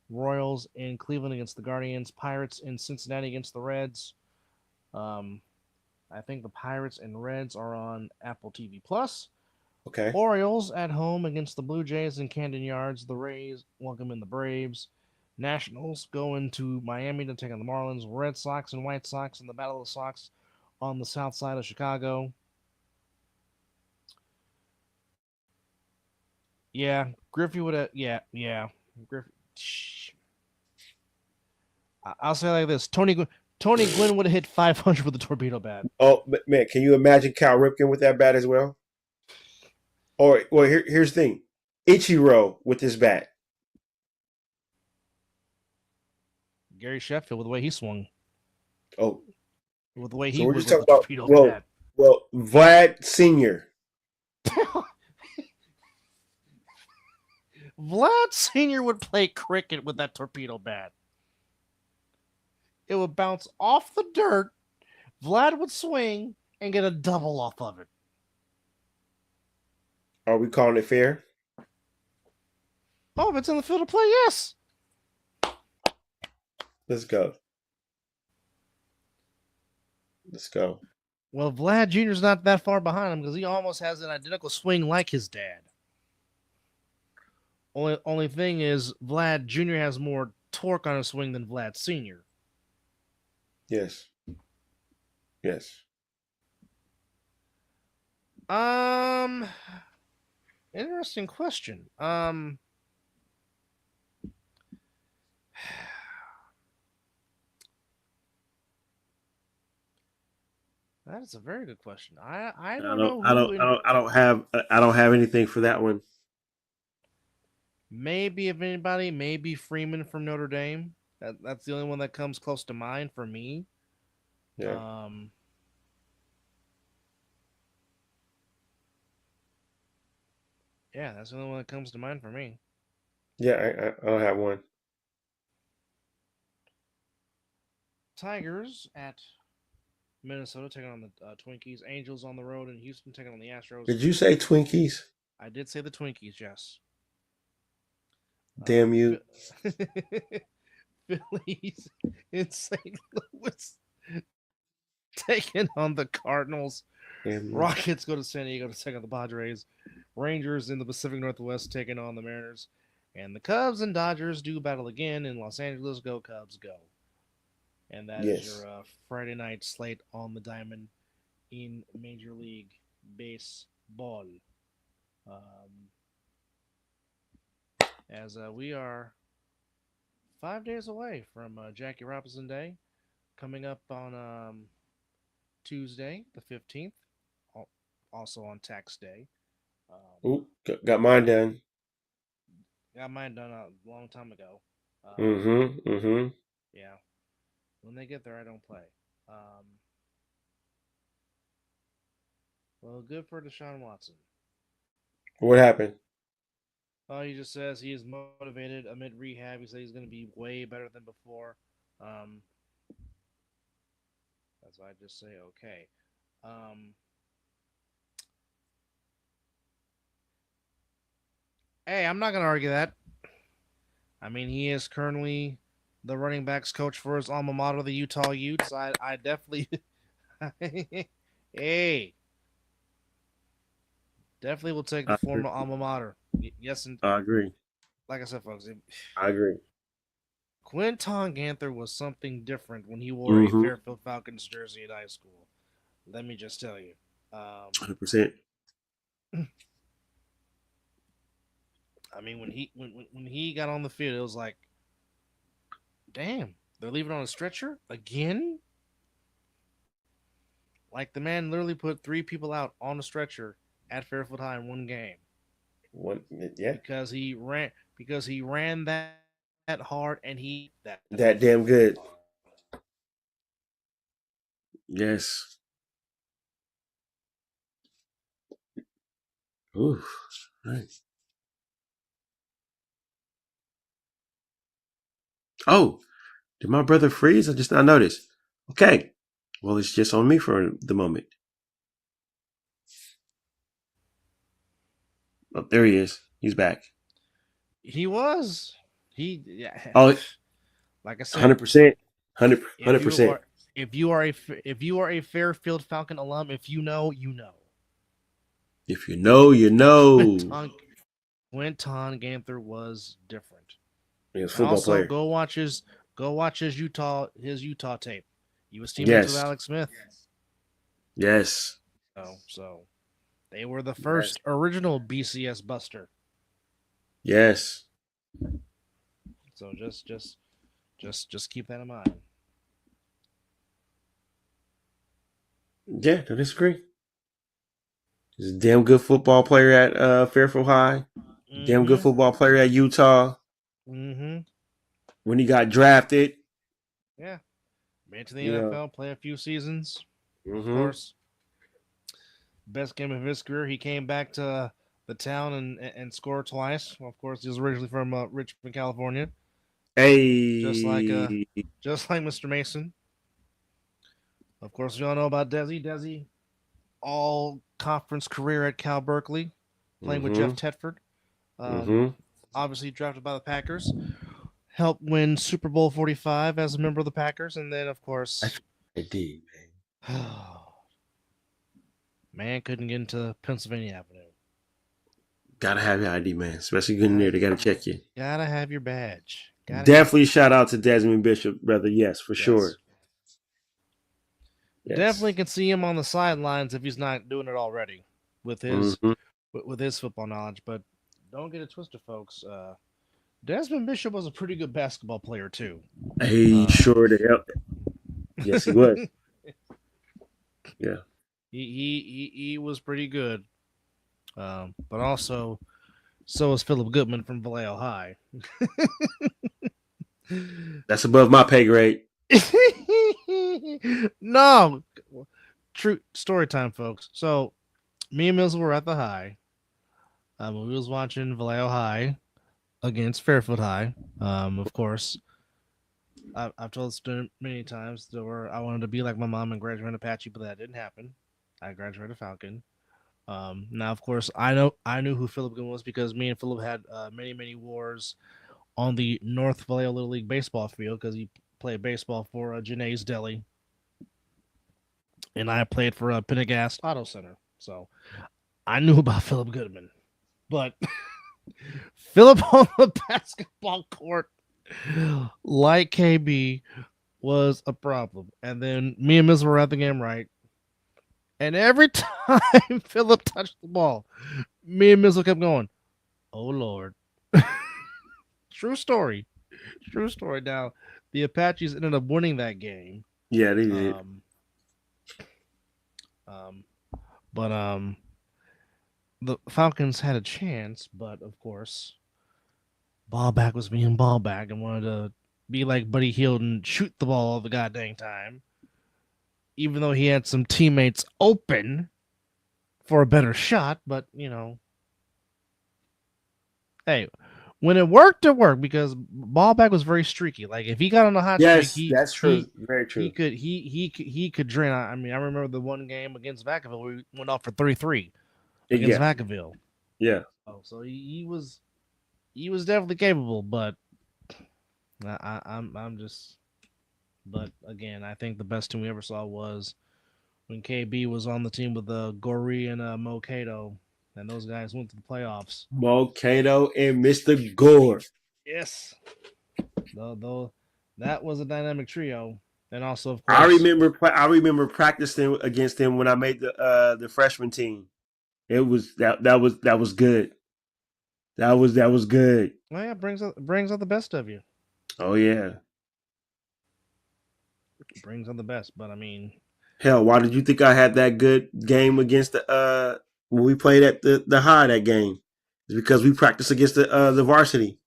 Royals in Cleveland against the Guardians. Pirates in Cincinnati against the Reds. I think the Pirates and Reds are on Apple TV Plus. Okay. Orioles at home against the Blue Jays in Camden Yards. The Rays welcome in the Braves. Nationals going to Miami to take on the Marlins. Red Sox and White Sox in the Battle of the Sox on the south side of Chicago. Yeah, Griffey would have. Yeah. Griffey. I'll say it like this: Tony Gwynn would have hit 500 with a torpedo bat. Oh man, can you imagine Cal Ripken with that bat as well? Or well, here's the thing: Ichiro with his bat. Gary Sheffield with the way he swung. Oh, with the way he so we're was just talking about bat. Well, Vlad Senior. Vlad Senior would play cricket with that torpedo bat. It would bounce off the dirt. Vlad would swing and get a double off of it. Are we calling it fair? Oh, if it's in the field of play, yes. Let's go. Well, Vlad Jr.'s not that far behind him because he almost has an identical swing like his dad. Only thing is, Vlad Jr. has more torque on his swing than Vlad Sr. Yes. Interesting question. That is a very good question. I don't have anything for that one. Maybe if anybody, maybe Freeman from Notre Dame. That's the only one that comes close to mind for me. Yeah. Yeah, that's the only one that comes to mind for me. Yeah, I don't have one. Tigers at Minnesota taking on the Twinkies. Angels on the road in Houston taking on the Astros. Did you say Twinkies? I did say the Twinkies, yes. Damn you. Phillies in St. Louis taking on the Cardinals. Rockets go to San Diego to take on the Padres. Rangers in the Pacific Northwest taking on the Mariners. And the Cubs and Dodgers do battle again in Los Angeles. Go Cubs, go. And that is your Friday night slate on the diamond in Major League Baseball. as we are 5 days away from Jackie Robinson Day, coming up on Tuesday, the 15th, also on tax day. Ooh, got mine done. Got mine done a long time ago. Mm-hmm. Mm-hmm. Yeah, when they get there, I don't play. Um, well, good for Deshaun Watson. What happened? Oh, he just says he is motivated amid rehab. He says he's going to be way better than before. Um, that's why I just say okay. Um, hey, I'm not going to argue that. I mean, he is currently the running backs coach for his alma mater, the Utah Utes. I definitely, hey, definitely will take the I agree. former alma mater. Yes, and I agree. like I said, folks, I agree. Quinton Ganther was something different when he wore a Mm-hmm. Fairfield Falcons jersey in high school. Let me just tell you. 100%. I mean, when he got on the field, it was like, damn, they're leaving on a stretcher again. Like the man literally put three people out on a stretcher at Fairfield High in one game One, yeah. because he ran that hard and he that That damn good. Yes. Ooh. Right. Oh, did my brother freeze? I just not noticed. Okay. Well, it's just on me for the moment. Oh, there he is. He's back. he was he yeah. Oh, Like I said, 100%. if you 100%. are if you are a Fairfield Falcon alum, if you know, you know. If you know, you know. Quinton Quinton Ganther was different. He's a And football also player. go watch his Utah tape. He was teammates with Yes. Alex Smith. Yes. So they were the Yes. first original BCS Buster. Yes. So just keep that in mind. Yeah, don't disagree. He's a damn good football player at Fairfield High. Damn good Mm-hmm. football player at Utah. Mm-hmm. When he got drafted, Yeah. Made it to the you know. NFL, play a few seasons. Of Mm-hmm. course. Best game of his career. He came back to the town and scored twice. Well, of course, he was originally from Richmond, California. Just like Hey. just like Mr. Mason. Of course, we all know about Desi. Desi, all conference career at Cal Berkeley, playing with Mm-hmm. Jeff Tedford. Um, Mm-hmm. Obviously drafted by the Packers. Helped win Super Bowl 45 as a member of the Packers, and then of course, That's what I did, man. man couldn't get into Pennsylvania Avenue. Gotta have your ID, man. Especially getting there, they gotta check you. Gotta have your badge. Definitely shout out to Desmond Bishop, brother. Yes, for sure. Yes. Definitely can see him on the sidelines if he's not doing it already with his Mm-hmm. with his football knowledge. But don't get it twisted, folks. Desmond Bishop was a pretty good basketball player too. Hey, sure the hell. Yes, he was. Yeah. he was pretty good. But also, so was Philip Goodman from Vallejo High. That's above my pay grade. No, true story time, folks. So, me and Mizzle were at the high. We was watching Vallejo High against Fairfield High. Of course, I've told this story many times. I wanted to be like my mom and graduate Apache, but that didn't happen. I graduated Falcon. Now, of course, I knew who Philip Goodman was because me and Philip had many wars on the North Vallejo Little League baseball field because he played baseball for Janae's Deli, and I played for Pendergast Auto Center. So I knew about Philip Goodman, but Philip on the basketball court, like KB, was a problem. And then me and Miz were at the game, right? And every time Philip touched the ball, me and Mizzle kept going, "Oh Lord." True story. True story. Now, the Apaches ended up winning that game. Yeah, they did. Um, but the Falcons had a chance, but of course, Ballback was being Ballback and wanted to be like Buddy Hield and shoot the ball all the goddamn time, even though he had some teammates open for a better shot. But hey, when it worked because Ballback was very streaky. Like if he got on a hot streak, that's true. Very true. He could drain. I mean, I remember the one game against Vacaville where we went off for 3-3 against Vacaville. Yeah. Oh, so he was definitely capable, but I'm just. But again, I think the best team we ever saw was when KB was on the team with Goree and Mo Cato, and those guys went to the playoffs. Mo Cato and Mr. Gore. Yes. Though that was a dynamic trio. And also, of course, I remember practicing against him when I made the freshman team. It was that was good. That was good. Well, yeah, brings out the best of you. Oh yeah. Brings out the best, but I mean, hell, why did you think I had that good game against the when we played at the high that game? It's because we practiced against the varsity.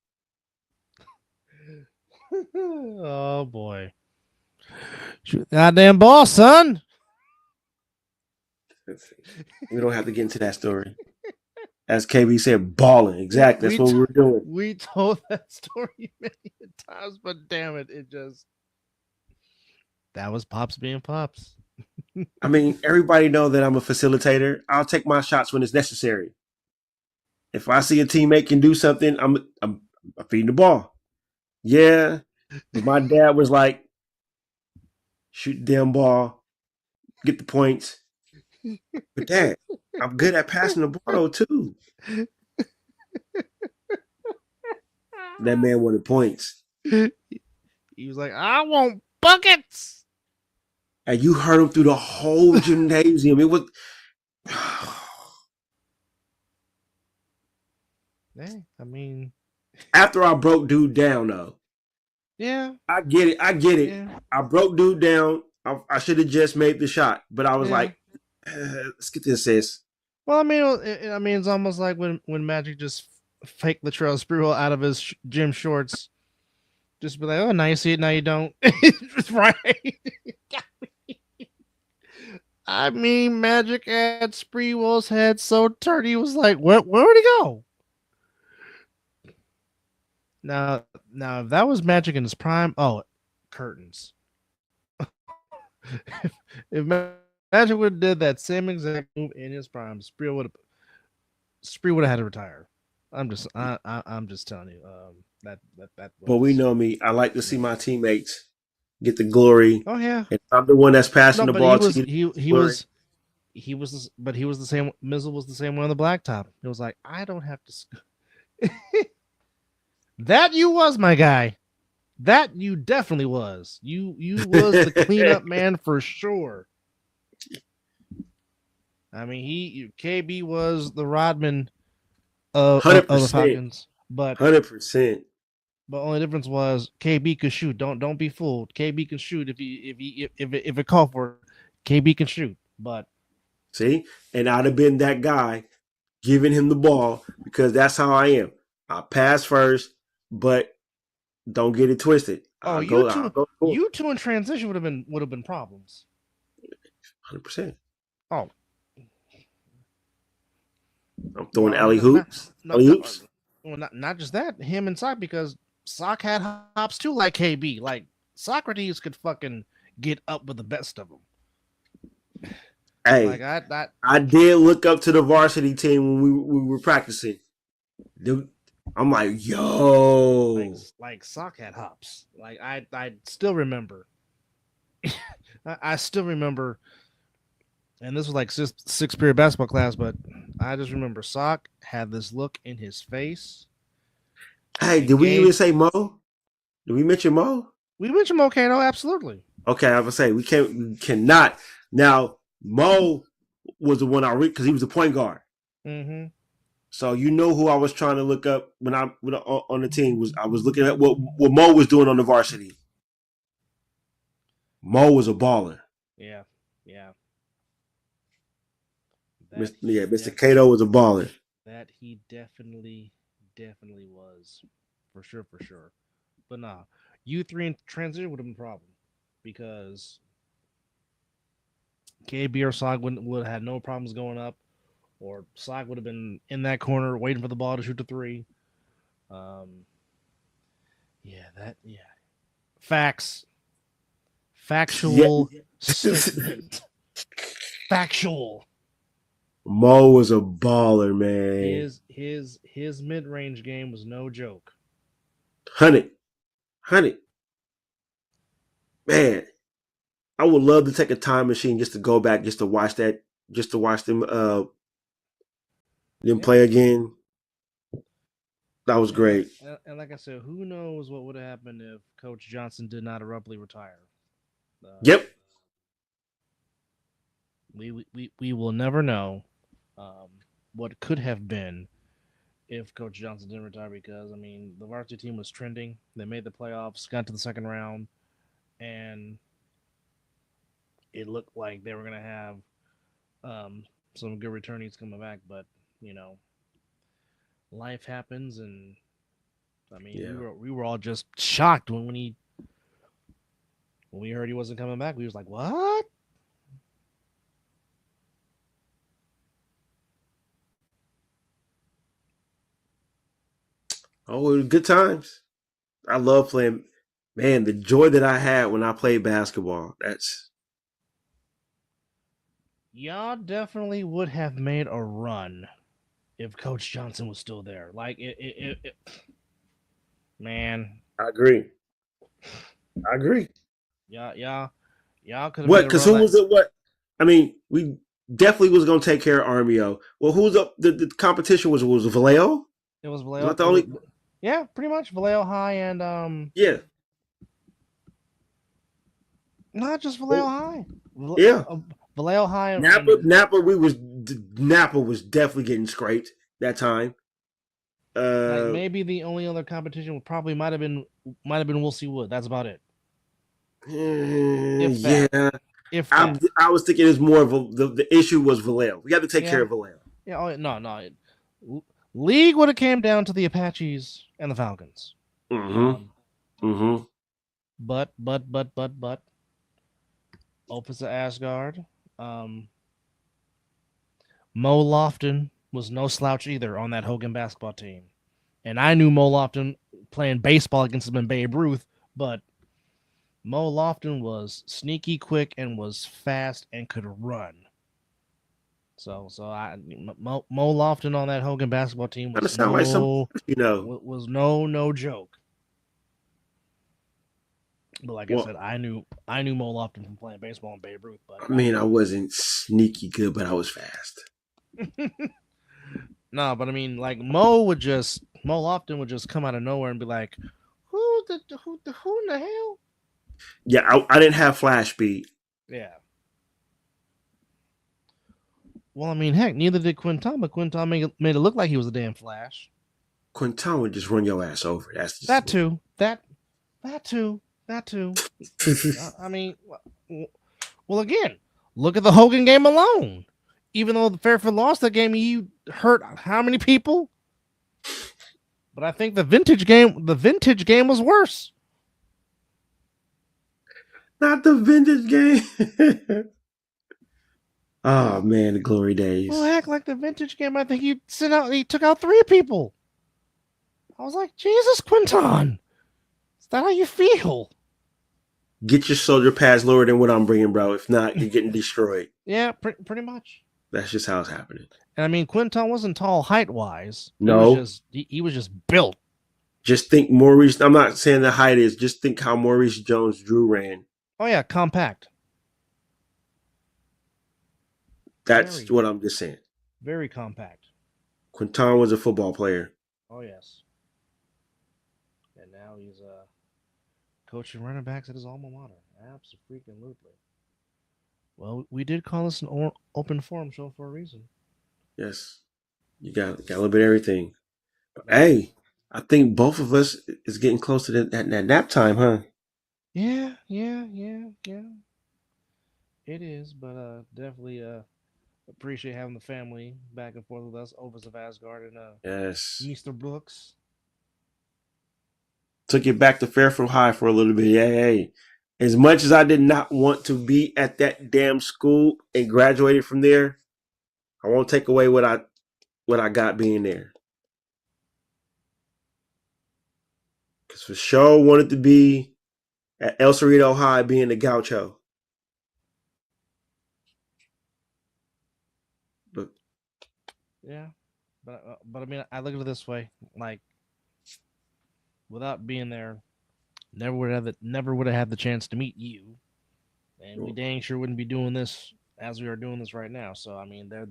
Oh boy. Shoot the goddamn ball, son. We don't have to get into that story. As KB said, balling. Exactly. That's what we were doing. We told that story many times, but damn it, that was Pops being Pops. I mean, everybody know that I'm a facilitator. I'll take my shots when it's necessary. If I see a teammate can do something, I'm feeding the ball. Yeah. My dad was like, shoot the damn ball, get the points. But Dad, I'm good at passing the ball too. That man wanted points. He was like, I want buckets. And you heard him through the whole gymnasium. It was Hey, I mean, after I broke dude down though. Yeah. I get it. Yeah. I broke dude down. I should have just made the shot. But I was like, let's get this assist. Well, I mean, it's almost like when Magic just faked Latrell Sprewell out of his gym shorts. Just be like, oh, now you see it, now you don't. Right. I mean, Magic had Sprewell's head so turned, he was like, where'd he go? Now, if that was Magic in his prime, curtains. if Magic would have did that same exact move in his prime, Spree would have had to retire. I'm just telling you that. But we know me. I like to see my teammates get the glory. Oh yeah, and I'm the one that's passing the ball. He was the same. Mizzle was the same way on the blacktop. It was like, I don't have to. That you was, my guy. That you definitely was. You was the cleanup man for sure. I mean, KB was the Rodman of the Falcons, but 100%. But only difference was KB could shoot. Don't be fooled. KB can shoot if it called for it. KB can shoot. But see, and I'd have been that guy giving him the ball because that's how I am. I pass first, but don't get it twisted. You two in transition would have been problems. 100%. Oh, I'm throwing alley hoops. Well, not just that. Him and Sock, because Sock had hops too, like KB. Like Socrates could fucking get up with the best of them. Hey, like I did look up to the varsity team when we were practicing. I'm like, yo, like Sock had hops. Like I still remember. I still remember, and this was like sixth period basketball class, but I just remember Sock had this look in his face. Hey, did we even say Mo? Did we mention Mo? We mentioned Mo Cato, absolutely. Okay, I was gonna say we cannot. Now Mo was the one I read because he was the point guard. Mm-hmm. So you know who I was trying to look up on the team was I was looking at what Mo was doing on the varsity. Mo was a baller. Yeah, yeah. Mr. Cato was a baller. That he definitely was, for sure. But nah, U3 in transition would have been a problem because KB or Sog would have had no problems going up, or Sog would have been in that corner waiting for the ball to shoot the three. Yeah. Facts. Factual statement. Factual. Mo was a baller, man. His mid range game was no joke. 100. Man, I would love to take a time machine just to go back, just to watch them play again. That was great. And like I said, who knows what would have happened if Coach Johnson did not abruptly retire? Yep. We will never know what could have been if Coach Johnson didn't retire, because I mean the varsity team was trending. They made the playoffs, got to the second round, and it looked like they were gonna have some good returnees coming back. But you know, life happens, and I mean we were all just shocked when we heard he wasn't coming back. We was like, what? Oh, it was good times. I love playing. Man, the joy that I had when I played basketball. Y'all definitely would have made a run if Coach Johnson was still there. Like it man. I agree. Y'all could have What? made a Because run. who was it? What? I mean, we definitely was going to take care of Armio. Well, who was up? The competition was Vallejo. It was Vallejo. Not the only. Yeah, pretty much Vallejo High and Yeah. Not just Vallejo High. Yeah. Vallejo High and Napa was definitely getting scraped that time. Like maybe the only other competition probably might have been Wolsey Wood. That's about it. If I was thinking it's more of the issue was Vallejo. We got to take care of Vallejo. Yeah. Oh no. League would have came down to the Apaches and the Falcons. But opposite Asgard, Mo Lofton was no slouch either on that Hogan basketball team. And I knew Mo Lofton playing baseball against him in Babe Ruth, but Mo Lofton was sneaky quick and was fast and could run. So Mo Lofton on that Hogan basketball team was was no joke. But like I said, I knew Mo Lofton from playing baseball in Babe Ruth. But I mean, I wasn't sneaky good, but I was fast. No, but I mean, like Mo Lofton would just come out of nowhere and be like, who in the hell? Yeah, I didn't have flash speed. Yeah. Well, I mean, heck, neither did Quinton, but Quinton made it look like he was a damn flash. Quinton would just run your ass over. That's just that too. That too. I mean, well, again, look at the Hogan game alone. Even though the Fairfield lost that game, he hurt how many people? But I think the vintage game was worse. Not the vintage game. Oh man, the glory days. Well, heck, like the vintage game, I think he took out 3 people. I was like, Jesus, Quinton, is that how you feel? Get your shoulder pads lower than what I'm bringing, bro. If not, you're getting destroyed. Yeah, pretty much. That's just how it's happening. And I mean, Quinton wasn't tall height-wise. No. He was just built. Just think Maurice. I'm not saying the height is. Just think how Maurice Jones-Drew ran. Oh, yeah, compact. That's what I'm just saying. Very compact. Quinton was a football player. Oh, yes. And now he's coaching running backs at his alma mater. Absolutely. Well, we did call this an open forum show for a reason. Yes. You got a little bit of everything. Nah. Hey, I think both of us is getting close to that nap time, huh? Yeah, yeah, yeah, yeah. It is, but definitely appreciate having the family back and forth with us, Overs of Asgard and Yes. Mr. Brooks. Took it back to Fairfield High for a little bit. Yeah, hey. As much as I did not want to be at that damn school and graduated from there, I won't take away what I got being there. Because for sure wanted to be at El Cerrito High being the gaucho. But Yeah, but I mean, I look at it this way: like without being there, never would have had the chance to meet you, and we dang sure wouldn't be doing this as we are doing this right now. So I mean, there,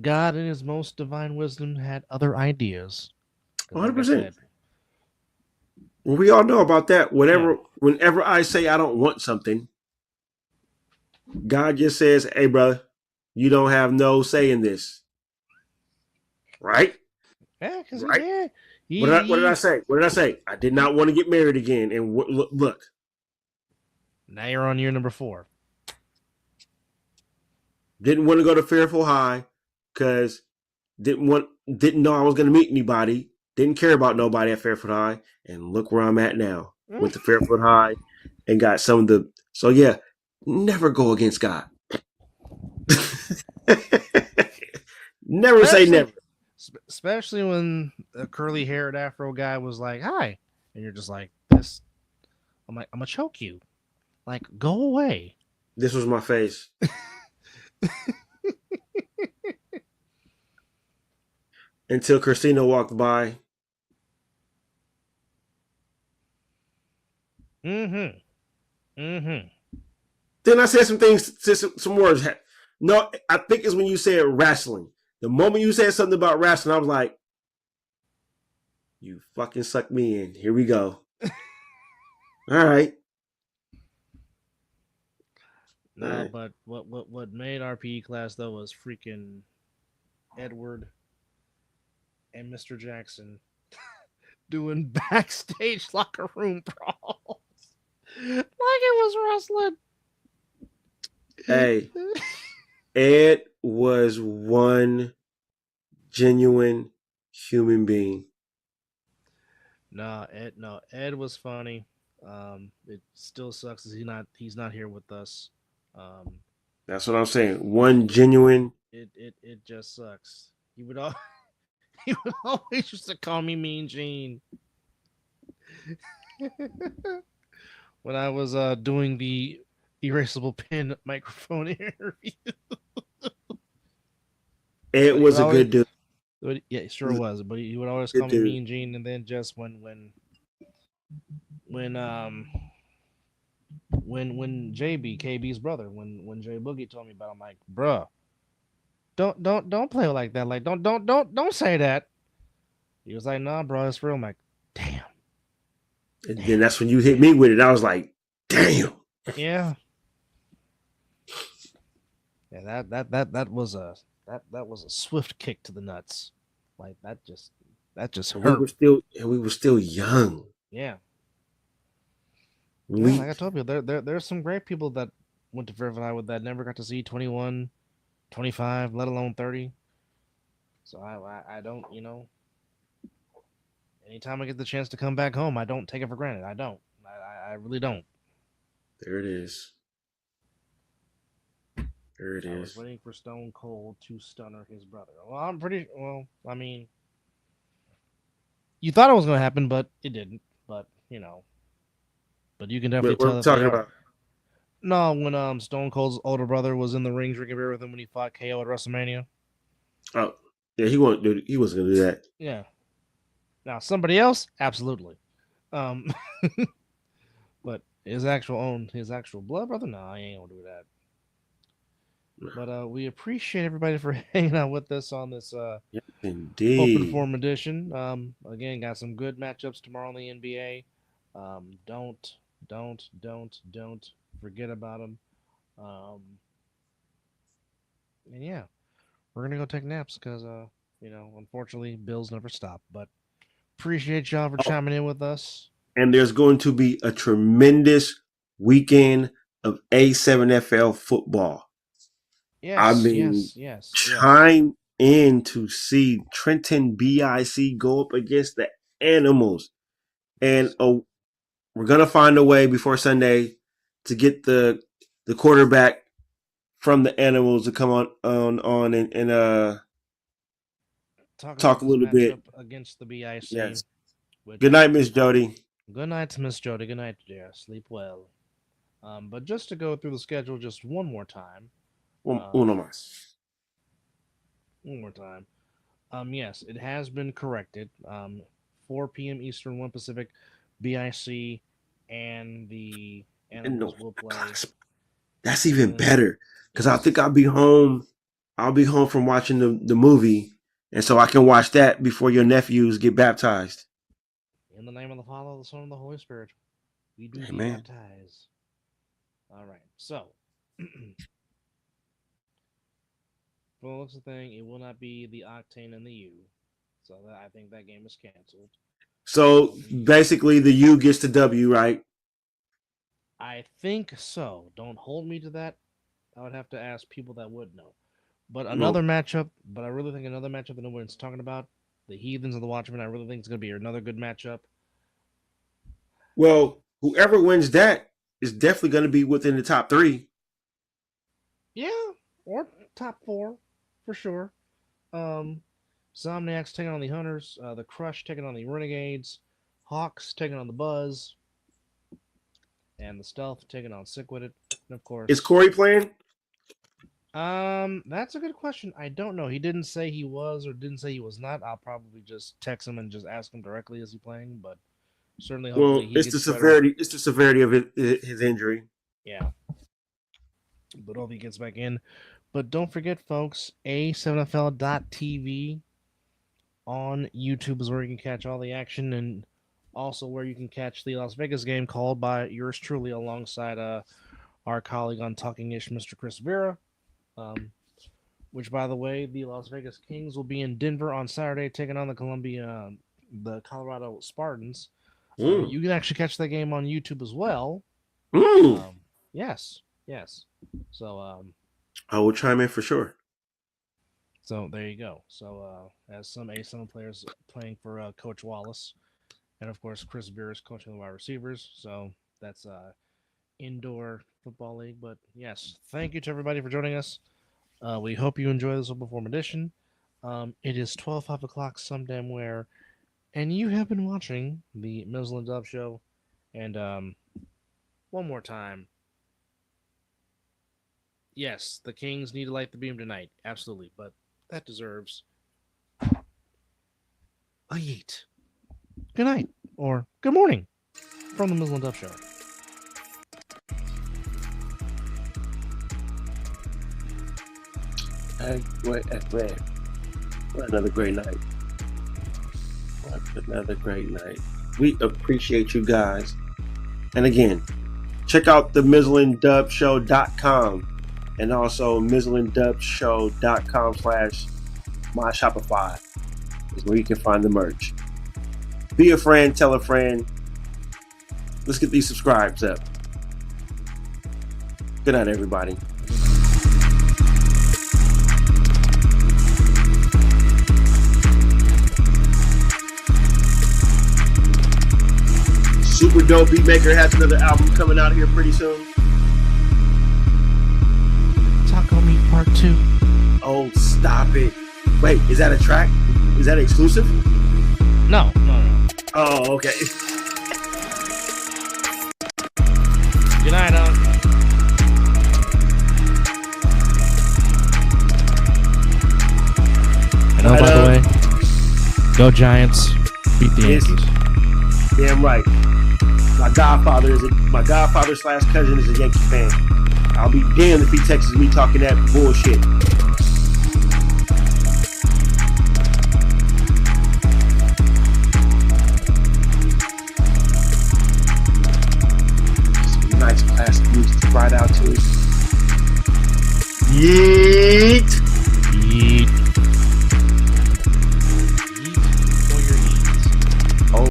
God in His most divine wisdom had other ideas. Because, like I 100%. said, Well, we all know about that. yeah, Whenever I say I don't want something, God just says, "Hey, brother, you don't have no say in this." Right? yeah, because he Right? did. What did I say? What did I say? I did not want to get married again. And look, Now you're on year number 4. didn't want to go to Fairfield High because didn't know I was going to meet anybody. Didn't care about nobody at Fairfield High. And look where I'm at now. Went to Fairfield High and got some of the. So yeah, never go against God. Never say especially, never. especially when a curly-haired Afro guy was like, "Hi," and you're just like, "This." I'm like, "I'm gonna choke you." Like, go away. This was my face. Until Christina walked by. Mm-hmm. Mm-hmm. Then I said some things, said some words. No, I think it's when you said wrestling. The moment you said something about wrestling, I was like, you fucking suck me in. Here we go. All right. All Nah, right. but what made our PE class though was freaking Edward and Mr. Jackson doing backstage locker room brawls like it was wrestling. Hey, Ed was one genuine human being. No, Ed was funny. It still sucks that he's not here with us. Um, That's what I'm saying. One genuine. it just sucks. He would all he would always used to call me Mean Gene when I was doing the erasable pin microphone interview. Ed But he would was a always, good dude. yeah, it sure was. But he would always Good call me dude. Mean Gene, and then just when JB KB's brother when Jay Boogie told me about it, I'm like, bruh, don't play like that. Like don't say that. He was like, nah, bro, it's real. I'm like, damn, And then damn, that's when you hit me with it. I was like, damn. yeah, yeah. That was a swift kick to the nuts. Like that just And hurt. we were still young. Yeah, yeah. We Like I told you, there's some great people that went to Fairfield High with that never got to see 21, 25, let alone 30. So I don't, anytime I get the chance to come back home, I don't take it for granted. I don't. I really don't. there it is. There it I was is. waiting for Stone Cold to stunner his brother. Well, I'm pretty. Well, I mean, you thought it was going to happen, but it didn't. But but you can definitely What are tell we that they talking are. about? No, when Stone Cold's older brother was in the ring drinking beer with him when he fought KO at WrestleMania. Oh, yeah, he wasn't gonna do that. Yeah. Now somebody else, absolutely. Um, but his actual blood brother, no, I ain't gonna do that. But we appreciate everybody for hanging out with us on this Yes, open indeed. form edition. Again, got some good matchups tomorrow in the NBA. Don't forget about them. Um, and yeah, we're gonna go take naps because unfortunately, bills never stop. But appreciate y'all for Oh, chiming in with us. and there's going to be a tremendous weekend of A7FL football. I Yes, mean, yes, yes, yes. chime in to see Trenton BIC go up against the Animals. And Yes. we're going to find a way before Sunday to get the quarterback from the Animals to come on and Talk talk about a this little bit. matchup against the BIC, Yes. Good which night, Miss Jody. good night to Miss Jody. Good night, dear. Sleep well. But just to go through the schedule just one more time. Uno Um, más. one more time. Yes, it has been corrected. 4 p.m. Eastern, 1 Pacific, BIC and the And no Animals will play. That's even And better because I think yes, I'll be home. I'll be home from watching the movie, and so I can watch that before your nephews get baptized. in the name of the Father, the Son, and the Holy Spirit, we do thee Amen. baptize. All right. So, for the looks of the thing, it will not be the Octane and the U. So I think that game is canceled. So Um, basically, the U gets the W, right? I think so. Don't hold me to that. I would have to ask people that would know. But No. another matchup, but I really think another matchup that no one's talking about, the Heathens and the Watchmen, I really think it's going to be another good matchup. Well, whoever wins that is definitely going to be within the top three. Yeah, or top four, for sure. Um, Zomniacs taking on the Hunters, the Crush taking on the Renegades, Hawks taking on the Buzz, and the Stealth taking on Sickwitted. And of Is course, Corey playing? that's a good question. I don't know. He didn't say he was or didn't say he was not. I'll probably just text him and just ask him directly, is he playing? But certainly, hopefully, Well, he it's the gets better. severity. It's the severity of his injury. Yeah, but hopefully he gets back in. But don't forget, folks, a7fl.tv on YouTube is where you can catch all the action and also where you can catch the Las Vegas game called by yours truly alongside our colleague on Talking Ish, Mr. Chris Vera. Um, which, by the way, the Las Vegas Kings will be in Denver on Saturday taking on the Colorado Spartans. Mm. You can actually catch that game on YouTube as well. Mm. Um, yes, yes. So, I will chime in for sure. so there you go. So, as some A7 players playing for Coach Wallace, and of course Chris Beer is coaching the wide receivers. So that's indoor football league. But yes, thank you to everybody for joining us. We hope you enjoy this open form edition. It is 5 o'clock some damn where, and you have been watching the Mizzle and Dove show. And one more time, yes, the Kings need to light the beam tonight, absolutely, but that deserves a yeet. Good night or good morning from the Mizzle and Dove show. What another great night. What another great night. We appreciate you guys. And again, check out the mizzleanddubshow.com and also mizzleanddubshow.com/myshopify is where you can find the merch. Be a friend, tell a friend. Let's get these subscribes up. Good night, everybody. Super Dope Beatmaker has another album coming out here pretty soon. Taco Meat Part 2. Oh, stop it. Wait, is that a track? Is that exclusive? No. Oh, okay. Good night, And oh, by the way, go Giants, beat the Yankees. Damn right. My godfather/cousin is a Yankee fan. I'll be damned if he texts me talking that bullshit. Some nice classic music to ride out to. Yeah.